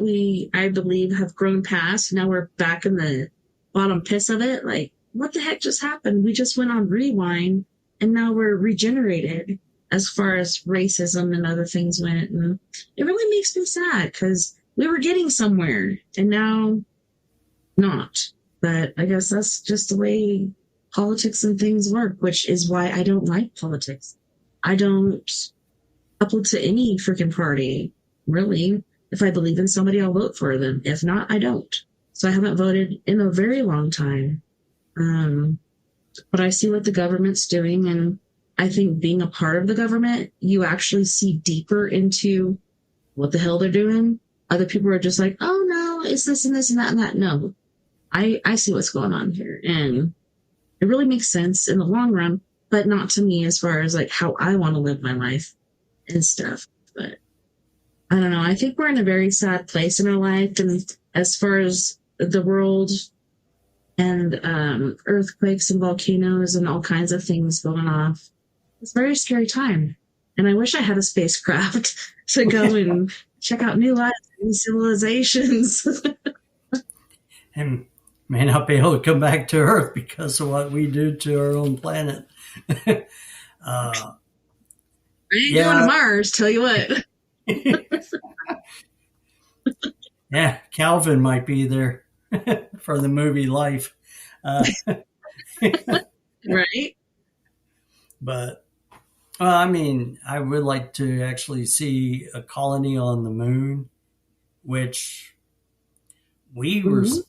I believe, have grown past. Now we're back in the bottom piss of it. Like, what the heck just happened? We just went on rewind, and now we're regenerated as far as racism and other things went. And it really makes me sad because we were getting somewhere, and now not. But I guess that's just the way politics and things work, which is why I don't like politics. I don't upload to any freaking party. Really, if I believe in somebody, I'll vote for them. If not, I don't. So I haven't voted in a very long time. But I see what the government's doing, and I think being a part of the government, you actually see deeper into what the hell they're doing. Other people are just like, oh no, it's this and this and that and that. No, I see what's going on here, and it really makes sense in the long run, but not to me as far as like how I want to live my life and stuff. But I don't know. I think we're in a very sad place in our life. And as far as the world and earthquakes and volcanoes and all kinds of things going off, it's a very scary time. And I wish I had a spacecraft to go and check out new lives, new civilizations. And may not be able to come back to Earth because of what we do to our own planet. uh, I ain't going to yeah, Mars, tell you what. yeah, Calvin might be there for the movie Life. Right? But well, I mean, I would like to actually see a colony on the moon, which we were, Mhm.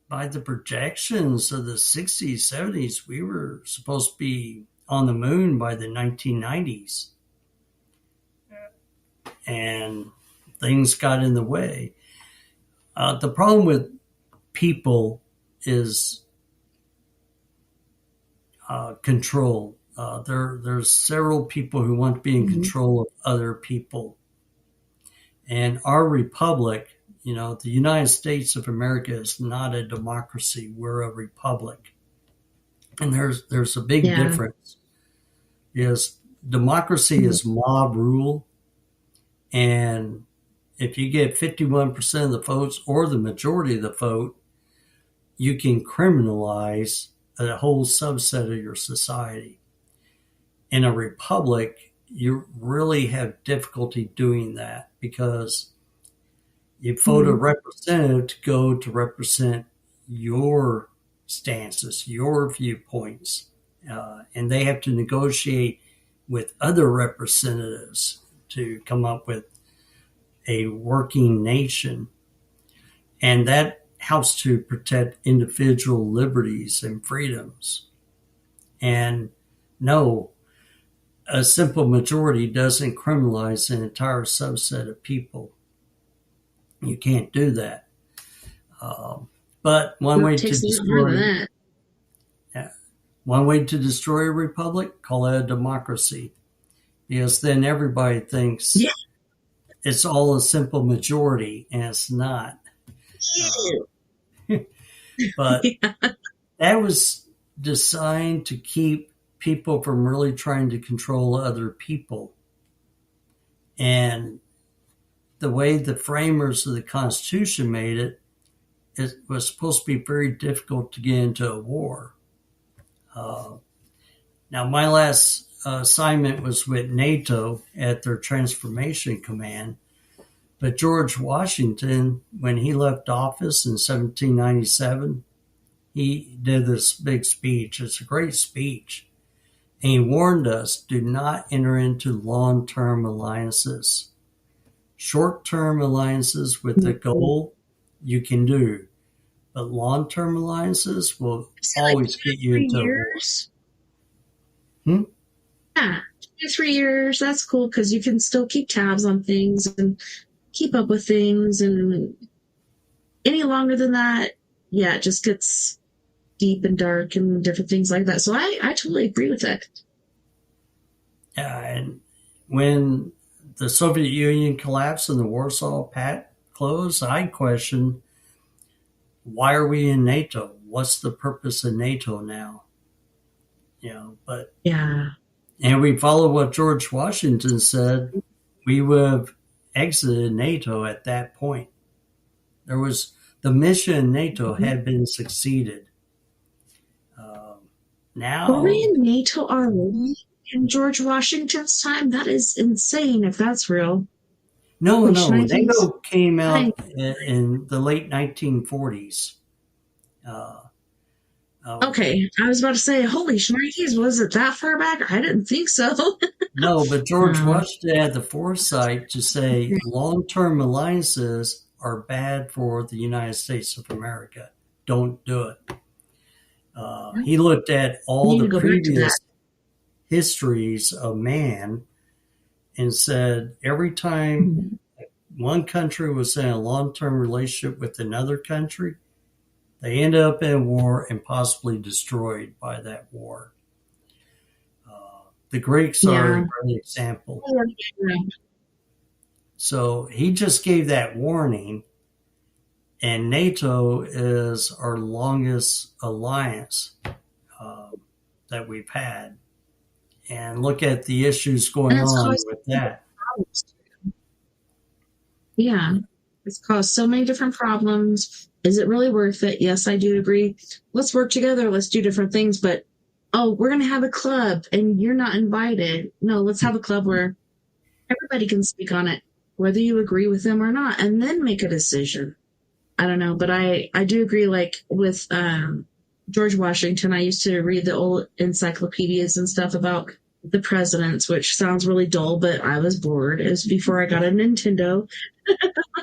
by the projections of the 60s, 70s, we were supposed to be on the moon by the 1990s. And things got in the way. The problem with people is control. There's several people who want to be in Mhm. control of other people. And our republic, the United States of America is not a democracy. We're a republic. And there's a big Yeah. difference. Is democracy Mhm. is mob rule, and if you get 51% of the votes or the majority of the vote, you can criminalize a whole subset of your society. In a republic, you really have difficulty doing that because you vote a Mhm. representative to go to represent your stances, your viewpoints, and they have to negotiate with other representatives to come up with a working nation. And that helps to protect individual liberties and freedoms. And no, a simple majority doesn't criminalize an entire subset of people. You can't do that. Um, but one It way to takes a lot more than destroy that. yeah, one way to destroy a republic, call it a democracy, because then everybody thinks Yeah. it's all a simple majority, and it's not. Uh, but Yeah. that was designed to keep people from really trying to control other people. And the way the framers of the Constitution made it, it was supposed to be very difficult to get into a war. Uh, Now, my last assignment was with NATO at their Transformation Command. But George Washington, when he left office in 1797, he did this big speech. It's a great speech. And he warned us, do not enter into long-term alliances. Short-term alliances with the goal you can do, but long-term alliances will Say like always two get you or three into a war. years. Hmm? Yeah. 2 to 3 years. That's cool because you can still keep tabs on things and keep up with things. And any longer than that, yeah, it just gets deep and dark and different things like that. So I totally agree with that. And when the Soviet Union collapsed and the Warsaw Pact closed, I questioned, why are we in NATO? What's the purpose of NATO now? But Yeah. and we followed what George Washington said, we would have exited NATO at that point. There was the mission in NATO Mhm. had been succeeded. Um, Were we Now, in NATO already in George Washington's time? That is insane if that's real. no, Holy no, shnikes. NATO came I, out in the late 1940s. Uh, uh, okay, I was about to say, holy shnikes, was it that far back? I didn't think so. No, but George Uh, Washington had the foresight to say long-term alliances are bad for the United States of America. Don't do it. we He looked at all need the to go back to that. previous histories of man and said every time Mhm. one country was in a long-term relationship with another country, they ended up in war and possibly destroyed by that war. The Greeks are a Yeah. great example. So he just gave that warning, and NATO is our longest alliance that we've had. And look at the issues And going it's on caused with that. problems. Yeah. It's caused so many different problems. Is it really worth it? Yes, I do agree. Let's work together. Let's do different things. But, oh, we're going to have a club and you're not invited. No, let's have a club where everybody can speak on it, whether you agree with them or not, and then make a decision. I don't know, but I do agree, like with George Washington, I used to read the old encyclopedias and stuff about the presidents, which sounds really dull, but I was bored. It was before I got a Nintendo.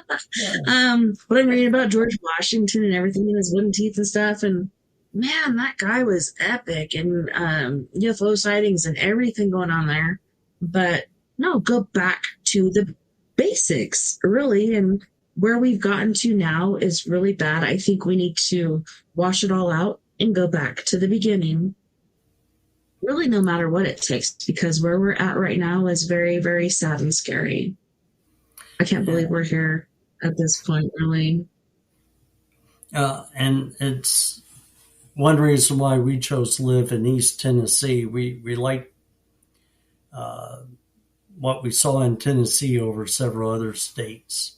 But I'm reading about George Washington and everything in his wooden teeth and stuff, and man, that guy was epic, and UFO sightings and everything going on there. But no, go back to the basics, really, and where we've gotten to now is really bad. I think we need to wash it all out and go back to the beginning. Really, no matter what it takes, because where we're at right now is very, very sad and scary. I can't believe we're here at this point, really. And it's one reason why we chose to live in East Tennessee. We like what we saw in Tennessee over several other states.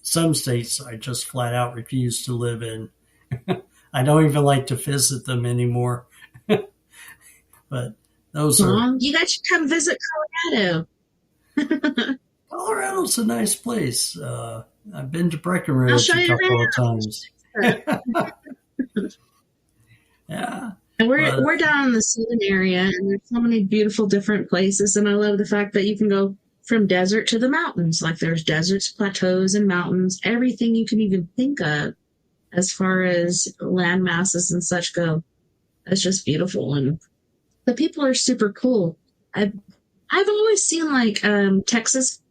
Some states I just flat out refuse to live in. I don't even like to visit them anymore. But those are... You guys should come visit Colorado. Colorado's a nice place. I've been to Breckenridge a couple of times. Yeah. And we're down in the southern area, and there's so many beautiful different places, and I love the fact that you can go from desert to the mountains. Like there's deserts, plateaus, and mountains, everything you can even think of as far as land masses and such go. That's just beautiful, and the people are super cool. I've always seen like Texas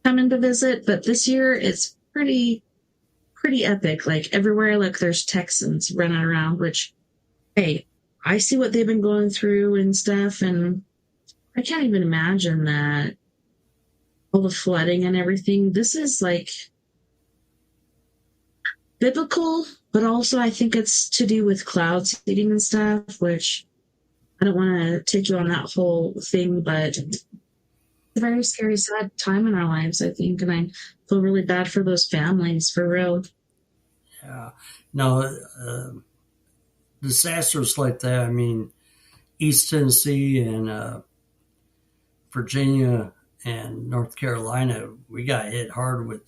come in to visit, but this year it's pretty epic. Like everywhere I look, there's Texans running around, which, hey, I see what they've been going through and stuff, and I can't even imagine that. All the flooding and everything. This is like biblical, but also I think it's to do with cloud seeding and stuff, which I don't want to take you on that whole thing, but it's a very scary, sad time in our lives, I think, and I feel really bad for those families, for real. Yeah. No, disasters like that, I mean, East Tennessee and Virginia and North Carolina, we got hit hard with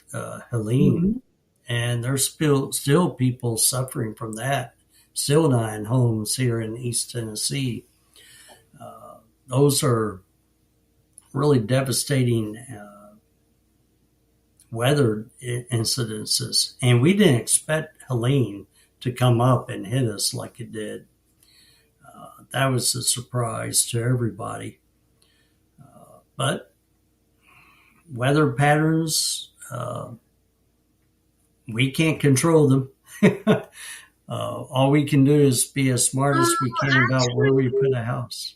Helene, and there's still people suffering from that, still not in homes here in East Tennessee. Those are really devastating weather incidences, and we didn't expect Helene to come up and hit us like it did. That was a surprise to everybody. But weather patterns, we can't control them. All we can do is be as smart as we can about where we put a house.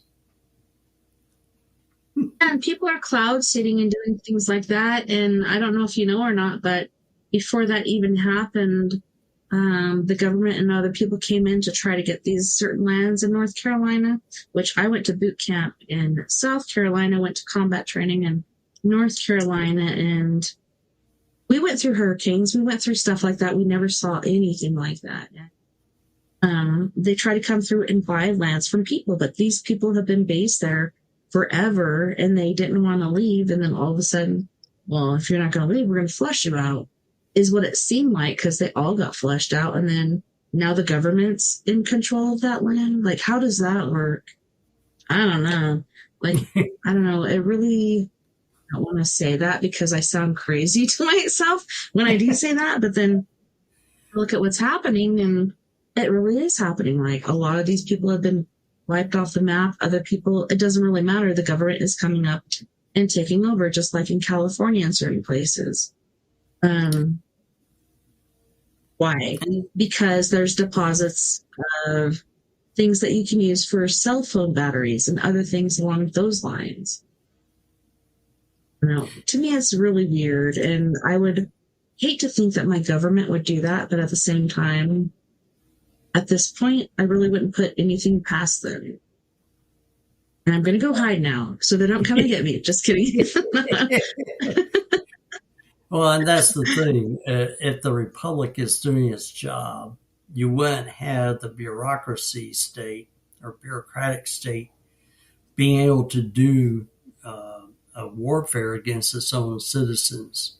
And people are cloud sitting and doing things like that. And I don't know if you know or not, but before that even happened, the government and other people came in to try to get these certain lands in North Carolina, which I went to boot camp in South Carolina, went to combat training in North Carolina, and we went through hurricanes. We went through stuff like that. We never saw anything like that. They try to come through and buy lands from people, but these people have been based there forever, and they didn't want to leave. And then all of a sudden, well, if you're not going to leave, we're going to flush you out, is what it seemed like, because they all got flushed out. And then now the government's in control of that land. Like, how does that work? I don't know. Like, I don't know. It really, I don't want to say that because I sound crazy to myself when I do say that. But then look at what's happening, and it really is happening. Like, a lot of these people have been wiped off the map. Other people, it doesn't really matter. The government is coming up and taking over, just like in California in certain places. Why? Because there's deposits of things that you can use for cell phone batteries and other things along those lines. You know, to me, it's really weird, and I would hate to think that my government would do that, but at the same time, at this point, I really wouldn't put anything past them. And I'm going to go hide now so they don't come and get me. Just kidding. Well, and that's the thing. If the republic is doing its job, you wouldn't have the bureaucracy state or bureaucratic state being able to do a warfare against its own citizens.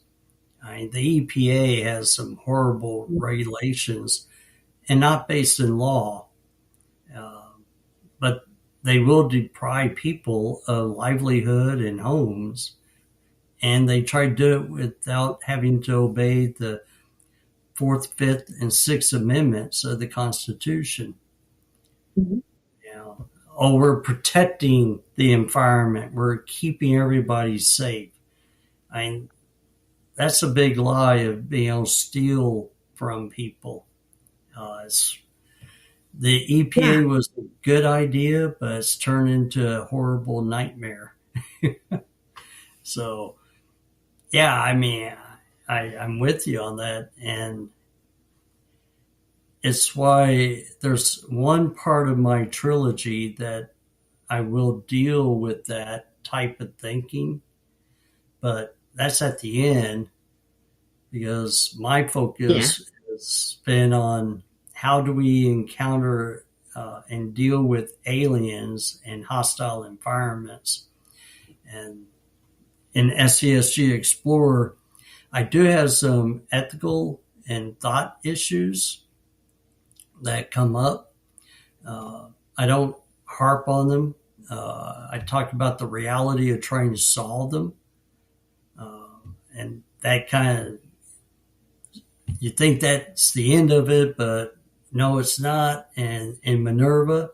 I mean, the EPA has some horrible regulations and not based in law, uh, but they will deprive people of livelihood and homes. And they try to do it without having to obey the Fourth, Fifth, and Sixth Amendments of the Constitution. Mhm. You know, oh, we're protecting the environment. We're keeping everybody safe. I mean, that's a big lie of being able to steal from people. The Yeah, EPA was a good idea, but it's turned into a horrible nightmare. So, yeah, I mean, I'm with you on that. And it's why there's one part of my trilogy that I will deal with that type of thinking, but that's at the end because my yeah. focus has been on how do we encounter and deal with aliens and hostile environments. And in SESG Explorer, I do have some ethical and thought issues that come up. I don't harp on them. I talk about the reality of trying to solve them. And that kind of, you think that's the end of it, but no, it's not. And in Minerva,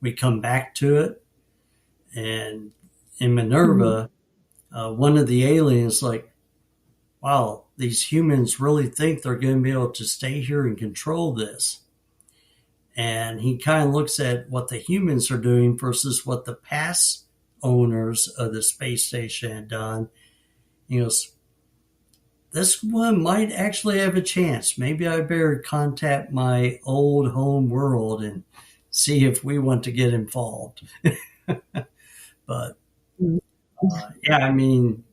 we come back to it. And in Mhm. Minerva, one of the aliens, like, wow, these humans really think they're going to be able to stay here and control this. And he kind of looks at what the humans are doing versus what the past owners of the space station had done. He goes, this one might actually have a chance. Maybe I better contact my old home world and see if we want to get involved. But Mhm. yeah, I mean,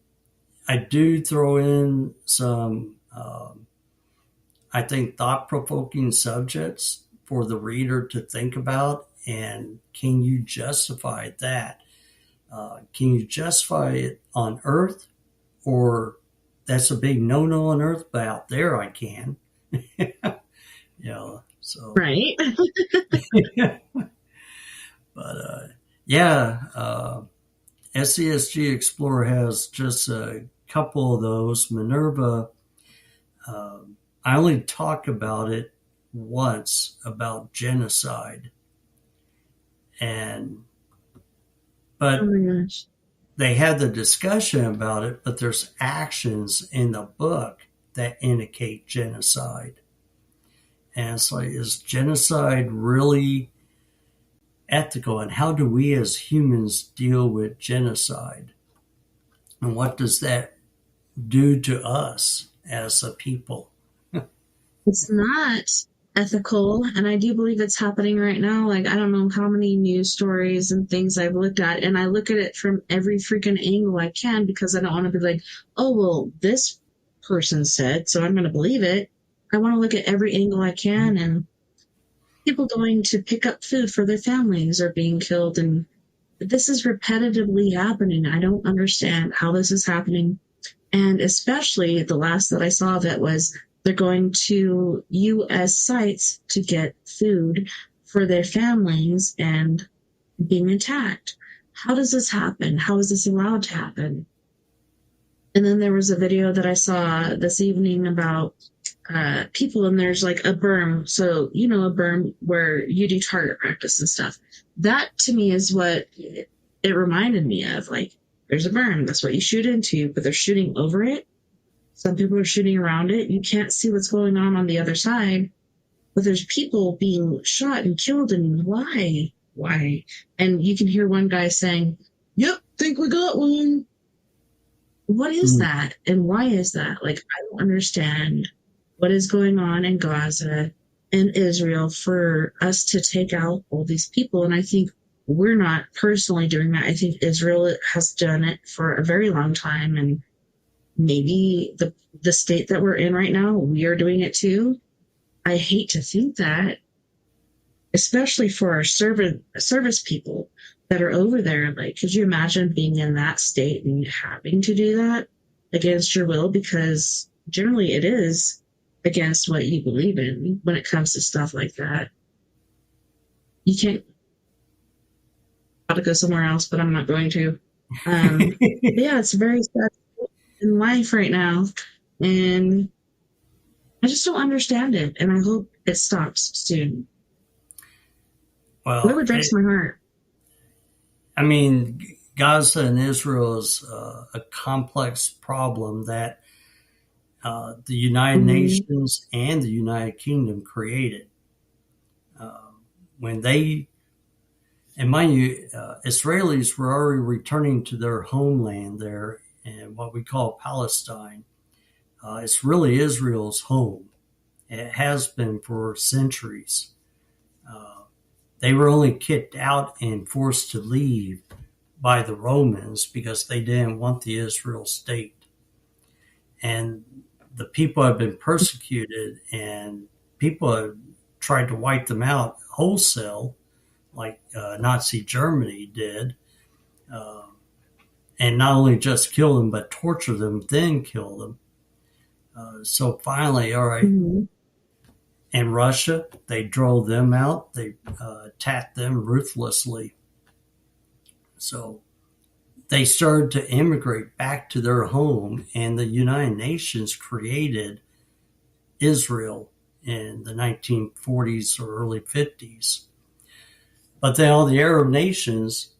I do throw in some, I think, thought provoking subjects for the reader to think about. And can you justify that? Can you justify it on Earth? Or that's a big no no on Earth, but out there I can. So, Right. but yeah, SESG Explorer has just a couple of those. Minerva, I only talk about it once about genocide, and Oh but my gosh. they had the discussion about it, but there's actions in the book that indicate genocide. And it's like, is genocide really ethical? And how do we as humans deal with genocide? And what does that do to us as a people? It's not ethical, and I do believe it's happening right now. Like, I don't know how many news stories and things I've looked at, and I look at it from every freaking angle I can because I don't want to be like, oh, well, this person said, so I'm going to believe it. I want to look at every angle I can, and people going to pick up food for their families are being killed, and this is repetitively happening. I don't understand how this is happening. And especially the last that I saw of it was they're going to US sites to get food for their families and being attacked. How does this happen? How is this allowed to happen? And then there was a video that I saw this evening about people, and there's like a berm. So, you know, a berm where you do target practice and stuff. That to me is what it reminded me of. Like, there's a berm. That's what you shoot into, but they're shooting over it. Some people are shooting around it. You can't see what's going on the other side, but there's people being shot and killed. And why? Why? And you can hear one guy saying, "Yep, think we got one." What is Mm. that? And why is that? Like, I don't understand what is going on in Gaza and Israel for us to take out all these people. And I think we're not personally doing that. I think Israel has done it for a very long time. And maybe the state that we're in right now, we are doing it too. I hate to think that, especially for our service people that are over there. Like, could you imagine being in that state and having to do that against your will? Because generally it is against what you believe in when it comes to stuff like that. You can't to go somewhere else, but I'm not going to. Yeah, it's very sad in life right now, and I just don't understand it, and I hope it stops soon. It Well, really breaks my heart. I mean, Gaza and Israel is a complex problem that the United Mm-hmm. Nations and the United Kingdom created. When they, and mind you, Israelis were already returning to their homeland there in what we call Palestine. It's really Israel's home. It has been for centuries. Uh, they were only kicked out and forced to leave by the Romans because they didn't want the Israel state. And the people have been persecuted, and people have tried to wipe them out wholesale, like Nazi Germany did, uh, and not only just kill them, but torture them, then kill them. So finally, all right, Mm-hmm. in Russia, they drove them out, they attacked them ruthlessly. So they started to immigrate back to their home, and the United Nations created Israel in the 1940s or early 50s. But then all the Arab nations,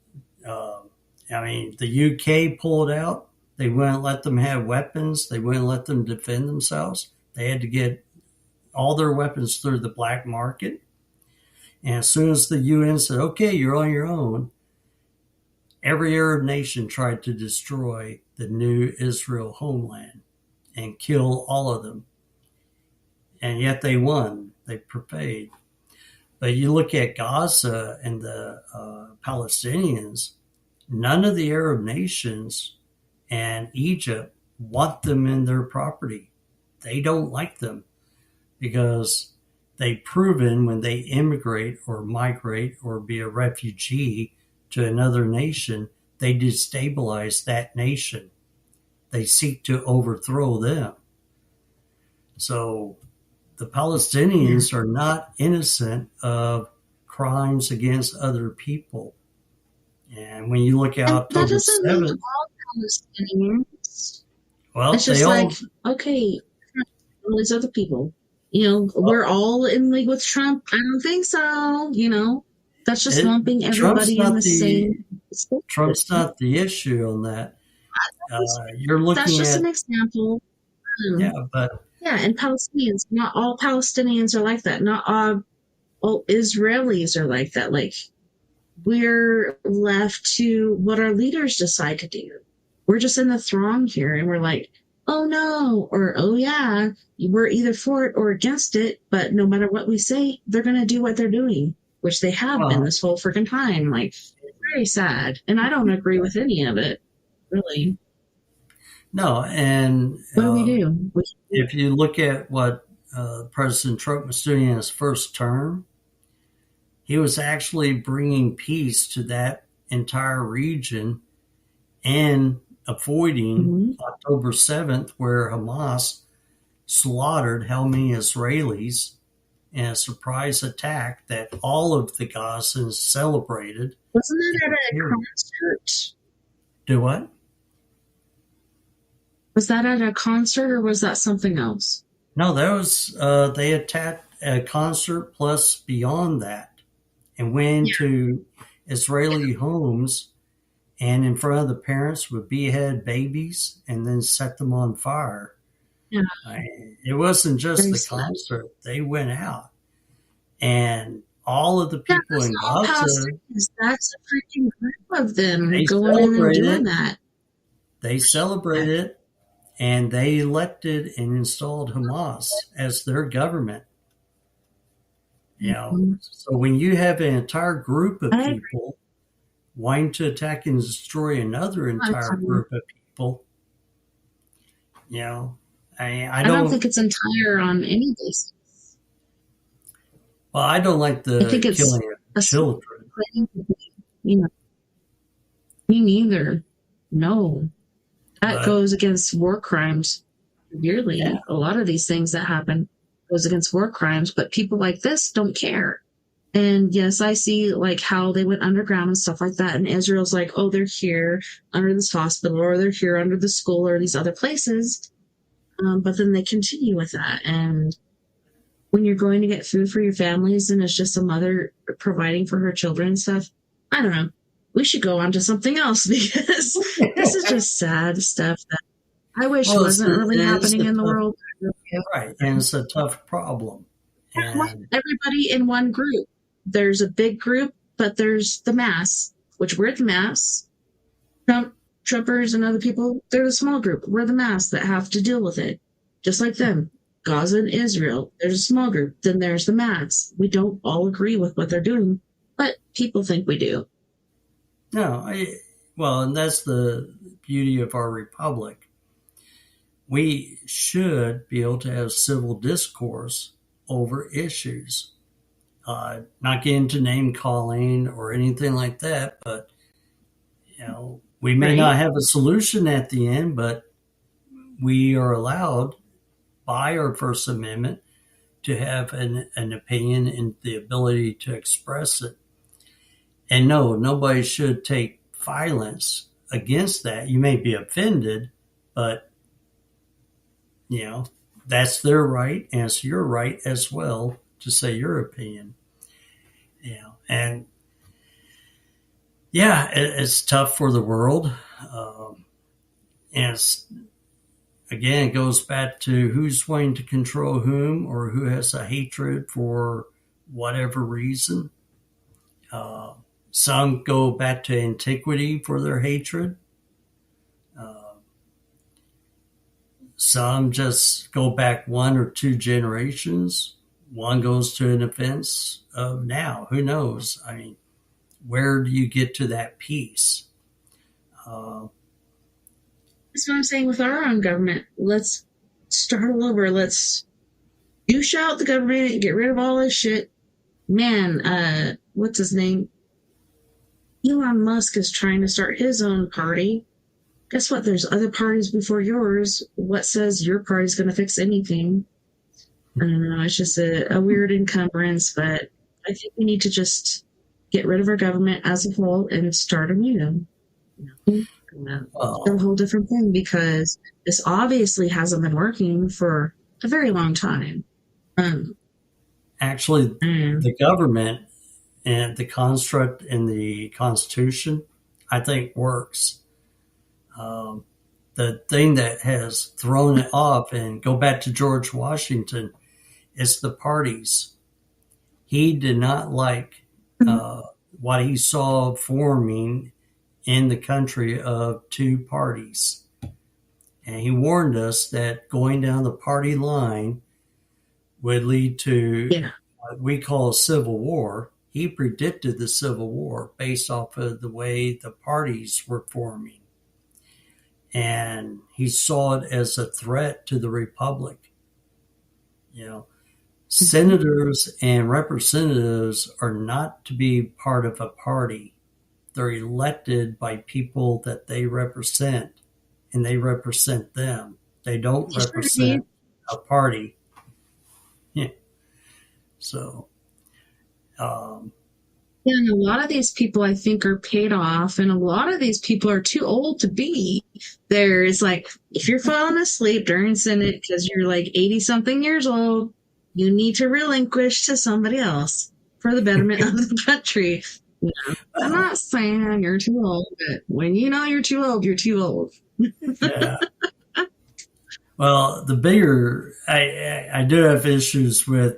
uh, I mean, the UK pulled out. They wouldn't let them have weapons. They wouldn't let them defend themselves. They had to get all their weapons through the black market. And as soon as the UN said, okay, you're on your own, every Arab nation tried to destroy the new Israel homeland and kill all of them. And yet they won. They prevailed. But you look at Gaza and the Palestinians, none of the Arab nations and Egypt want them in their property. They don't like them because they've proven when they immigrate or migrate or be a refugee to another nation, they destabilize that nation. They seek to overthrow them. So the Yeah. Palestinians are not innocent of crimes against other people. And when you look at And that October doesn't mean 7th, all Palestinians. well, It's they just like, all, okay, all these other people. We're well, all in league with Trump. I don't think so. That's just it, lumping Trump's everybody in not the the same. Trump's not the issue on that. You're That's looking just at, an example. yeah, Um, but yeah, and Palestinians, not all Palestinians are like that. Not all Israelis are like that. Like, we're left to what our leaders decide to do. We're just in the throng here and we're like, oh no, or oh yeah, we're either for it or against it, but no matter what we say, they're going to do what they're doing, which they have been well, this whole freaking time. Like, it's very sad. And I don't agree with any of it, really. no, and What do we do? if you look at what President Trump was doing in his first term, he was actually bringing peace to that entire region and avoiding Mhm. October 7th, where Hamas slaughtered how many Israelis in a surprise attack that all of the Gazans celebrated Wasn't that and at a cheered. concert? Do what? Was that at a concert or was that something else? No, that was, they attacked a concert plus beyond that and went Yeah. into Israeli homes and in front of the parents would behead babies and then set them on fire. Yeah. It wasn't just Very the sad. concert. They went out and all of the Yeah, people that's in all Gaza, Palestinians. That's a freaking group of them they going in and celebrated doing it. that. They celebrated it and they elected and installed Hamas as their government. Mhm. So when you have an entire group of I people wanting to attack and destroy another entire agree. group of people, You know, I I don't don't. think it's entire on any basis. Well, I don't like I think the it's killing of a small children. thing. You know, me neither. No, that But goes against war crimes yeah, severely. A lot of these things that happen goes against war crimes, but people like this don't care. And yes, I see like how they went underground and stuff like that. And Israel's like, oh, they're here under this hospital or they're here under the school or these other places. But then they continue with that. And when you're going to get food for your families and it's just a mother providing for her children and stuff, I don't know. We should go on to something else because this is just sad stuff that I wish well, wasn't really it's happening a in the tough, world. right, and it's a tough problem. And Everybody in one group. There's a big group, but there's the mass, which we're the mass. Trumpers and other people, they're the small group. We're the mass that have to deal with it. Just like them. Gaza and Israel, there's a small group. Then there's the mass. We don't all agree with what they're doing, but people think we do. no, well, and that's the beauty of our republic. We should be able to have civil discourse over issues. Not get into name calling or anything like that, but we may Right? not have a solution at the end, but we are allowed by our First Amendment to have an opinion and the ability to express it. And no, nobody should take violence against that. You may be offended, but you know, that's their right, and it's your right as well to say your opinion. And yeah, it's tough for the world. And it's, again, it goes back to who's wanting to control whom or who has a hatred for whatever reason. Uh, some go back to antiquity for their hatred. Uh, some just go back one or two generations. One goes to an offense of now. Who knows? I mean, where do you get to that peace? Uh, That's what I'm saying with our own government. Let's start all over. Let's douche out the government and get rid of all this shit. Man, what's his name? Elon Musk is trying to start his own party. Guess what? There's other parties before yours. What says your party's going to fix anything? I don't know. It's just a weird encumbrance, but I think we need to just get rid of our government as a whole and start anew. It's a whole different thing because this obviously hasn't been working for a very long time. Actually, the government and the construct in the Constitution, I think, works. The thing that has thrown it off, and go back to George Washington, is the parties. He did not like what he saw forming in the country of two parties. And he warned us that going down the party line would lead to what we call a civil war. He predicted the Civil War based off of the way the parties were forming. And he saw it as a threat to the republic. Senators and representatives are not to be part of a party. They're elected by people that they represent, and they represent them. They don't represent a party. Yeah. So, and a lot of these people I think are paid off, and a lot of these people are too old to be there. It's like if you're falling asleep during Senate because you're like 80 something years old, you need to relinquish to somebody else for the betterment of the country. I'm not saying you're too old, but when you know you're too old, you're too old. yeah. Well, the bigger, I do have issues with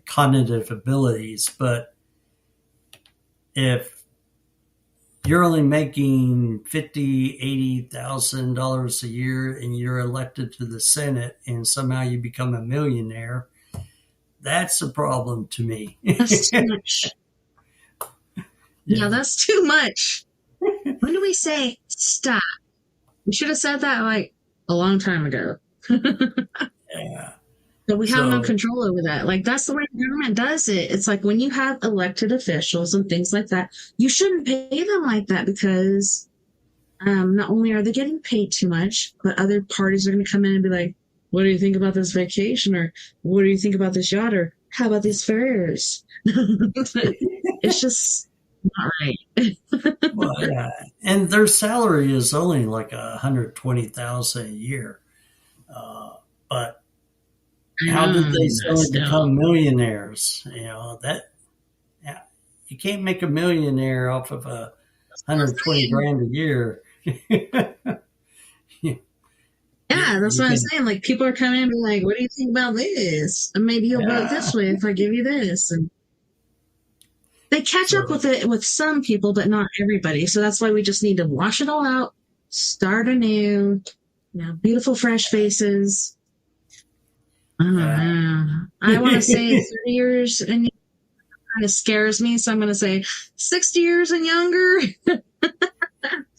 cognitive abilities, but if you're only making $50,000-$80,000 a year and you're elected to the Senate and somehow you become a millionaire, that's a problem to me. That's too much. Yeah, that's too much. When do we say stop? We should have said that like a long time ago. Yeah. So we have no So, control over that. Like that's the way the government does it. It's like when you have elected officials and things like that, you shouldn't pay them like that because not only are they getting paid too much, but other parties are going to come in and be like, "What do you think about this vacation?" Or "What do you think about this yacht?" Or "How about these fares?" It's just not right. well, yeah, and their salary is only like 120,000 a year. But I how did they know, suddenly still. become millionaires? You know that, yeah, you can't make a millionaire off of 120 grand a year. you, Yeah, that's you what I'm can, saying. Like people are coming in and be like, "What do you think about this?" And maybe you'll vote yeah. this way if I give you this. And they catch up So with it with some people, but not everybody. So that's why we just need to wash it all out, start anew. Beautiful fresh faces. I don't yeah. know. I want to say 30 years and kind of scares me, so I'm going to say 60 years and younger.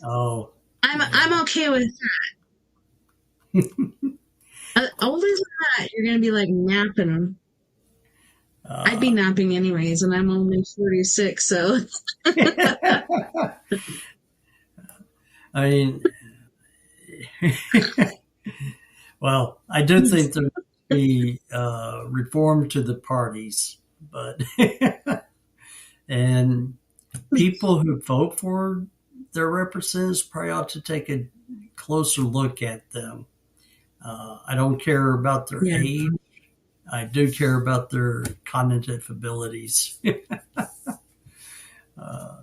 Oh, I'm yeah. okay with older than that. You're going to be like napping. I'd be Uh, napping anyways, and I'm only 46, so I mean, well, I do think there must be reform to the parties, but and people who vote for their representatives probably ought to take a closer look at them. I don't care about their yeah. age. I do care about their cognitive abilities, uh,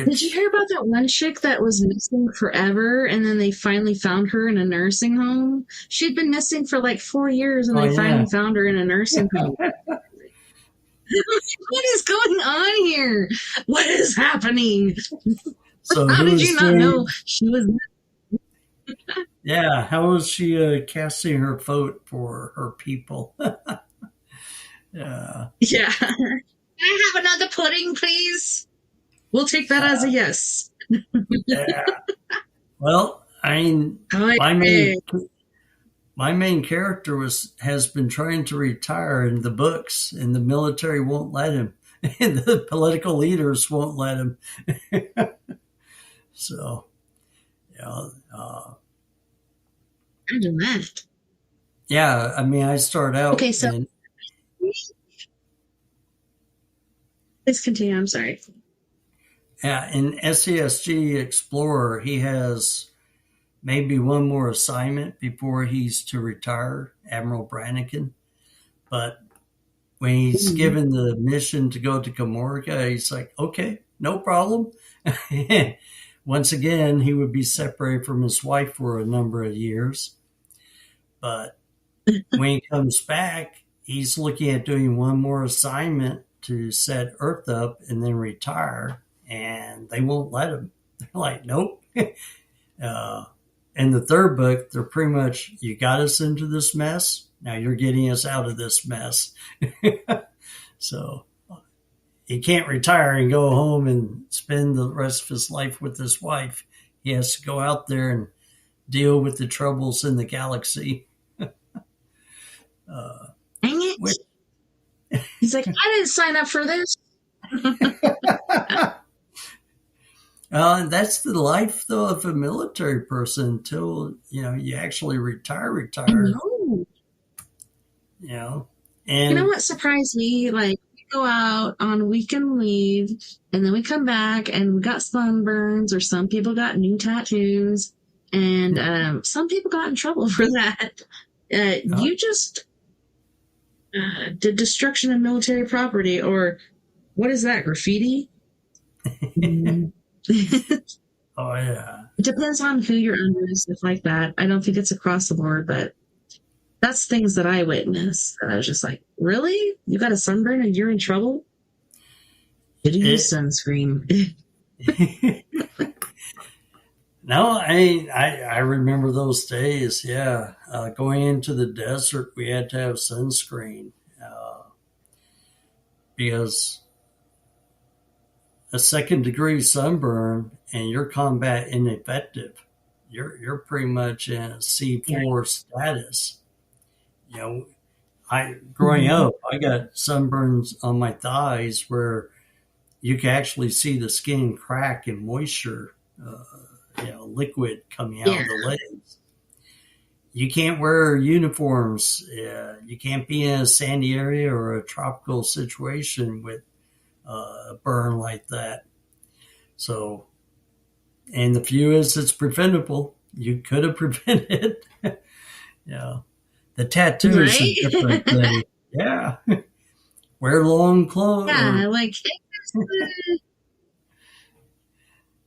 Did you which, hear about that one chick that was missing forever and then they finally found her in a nursing home? She'd been missing for like 4 years and oh, they yeah. finally found her in a nursing home. What is going on here? What is happening? So How who did is you not doing, know she was? yeah, how is she casting her vote for her people? Yeah. Yeah. Can I have another pudding, please? We'll take that as a yes. Yeah. Well, I mean, Hi. my main my main character was has been trying to retire in the books, and the military won't let him, and the political leaders won't let him. So, you know, Imagine that. yeah, I mean, I start out Okay, so in, please continue. I'm sorry. yeah, in SESG Explorer. He has maybe one more assignment before he's to retire, Admiral Brannigan. But when he's Mhm. given the mission to go to Comorca, he's like, okay, no problem. Once again, he would be separated from his wife for a number of years. But when he comes back, he's looking at doing one more assignment to set Earth up and then retire. And they won't let him. They're like, nope. uh, in the third book, they're pretty much, you got us into this mess. Now you're getting us out of this mess. So he can't retire and go home and spend the rest of his life with his wife. He has to go out there and deal with the troubles in the galaxy. Uh, Dang it. which, He's like, I didn't sign up for this. that's the life, though, of a military person until you actually I retire. know. You know, You know and what surprised me? Like, we go out on weekend leave and then we come back and we got sunburns or some people got new tattoos and some people got in trouble for that. uh, You just did destruction of military property or what is that, graffiti? Mm. It oh yeah, depends on who you're under and stuff like that. I don't think it's across the board, but that's things that I witnessed. And I was just like, really? You got a sunburn and you're in trouble? Did you use it. sunscreen? No, I remember those days. Yeah, going into the desert, we had to have sunscreen because a second degree sunburn and your combat ineffective. you're pretty much in a C4 status. You know, I growing Mhm. up, I got sunburns on my thighs where you can actually see the skin crack and moisture, liquid coming out Yeah. of the legs. You can't wear uniforms. You can't be in a sandy area or a tropical situation with a burn like that. So, and the few is it's preventable. You could have prevented it. Yeah. The tattoo is a Right? different thing. Yeah. Wear long clothes Yeah, or like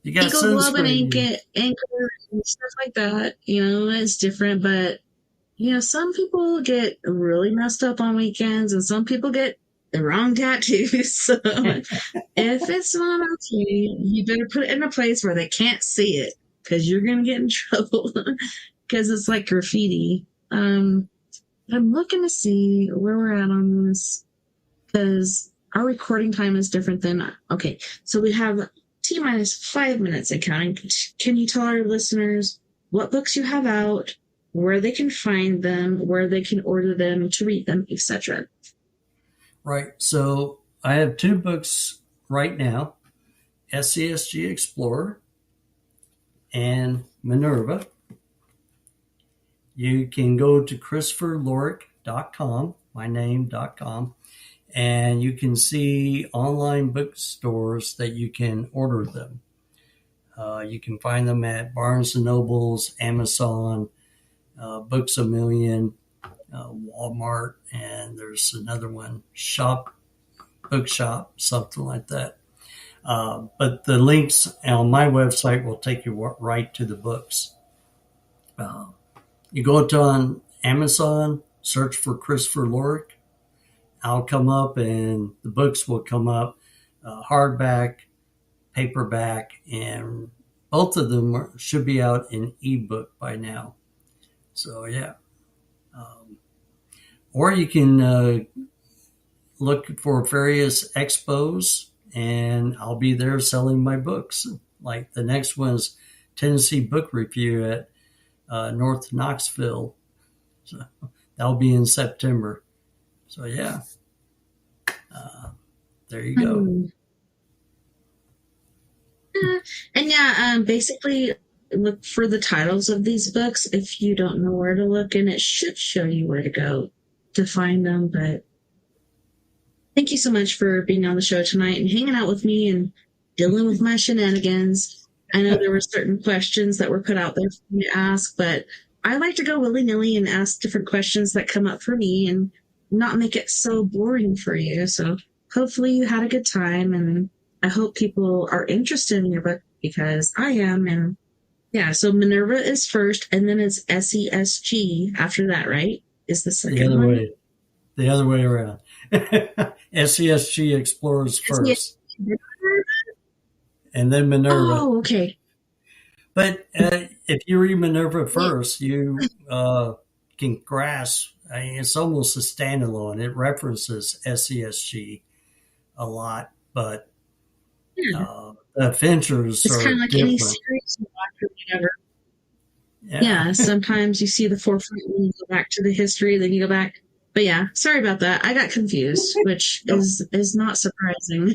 you got Eagle Globe and sunscreen. Anchor and stuff like that. It's different, but some people get really messed up on weekends, and some people get the wrong tattoos. So if it's not okay, you better put it in a place where they can't see it, because you're gonna get in trouble. Because it's like graffiti. I'm looking to see where we're at on this, because our recording time is different than. Okay, so we have T minus 5 minutes and counting. Can you tell our listeners what books you have out, where they can find them, where they can order them to read them, etc.? Right. So I have two books right now, SESG Explorer and Minerva. You can go to ChristopherLoric.com, my name.com, and you can see online bookstores that you can order them. You can find them at Barnes & Nobles, Amazon, Books A Million, Walmart, and there's another one, Bookshop, something like that. But the links on my website will take you right to the books. You go to on Amazon, search for Christopher Loric. I'll come up and the books will come up, hardback, paperback, and both of them should be out in ebook by now. So, yeah. Or you can look for various expos, and I'll be there selling my books. Like the next one is Tennessee Book Review at North Knoxville. So that'll be in September. So yeah, there you go. And yeah, basically look for the titles of these books if you don't know where to look, and it should show you where to go to find them. But thank you so much for being on the show tonight and hanging out with me and dealing with my shenanigans. I know there were certain questions that were put out there for me to ask, but I like to go willy-nilly and ask different questions that come up for me and not make it so boring for you. So hopefully you had a good time, and I hope people are interested in your book, because I am. And yeah, so Minerva is first, and then it's SESG after that, right? Is the second one? The other way around. SESG Explorers first, and then Minerva. Oh, okay. But if you read Minerva first, you can grasp. I mean, it's almost a standalone. It references SESG a lot, but the adventures It's are kind of like different. any series you watch or whatever. Yeah, sometimes you see the forefront and you go back to the history, then you go back. But yeah, sorry about that. I got confused, which is not surprising.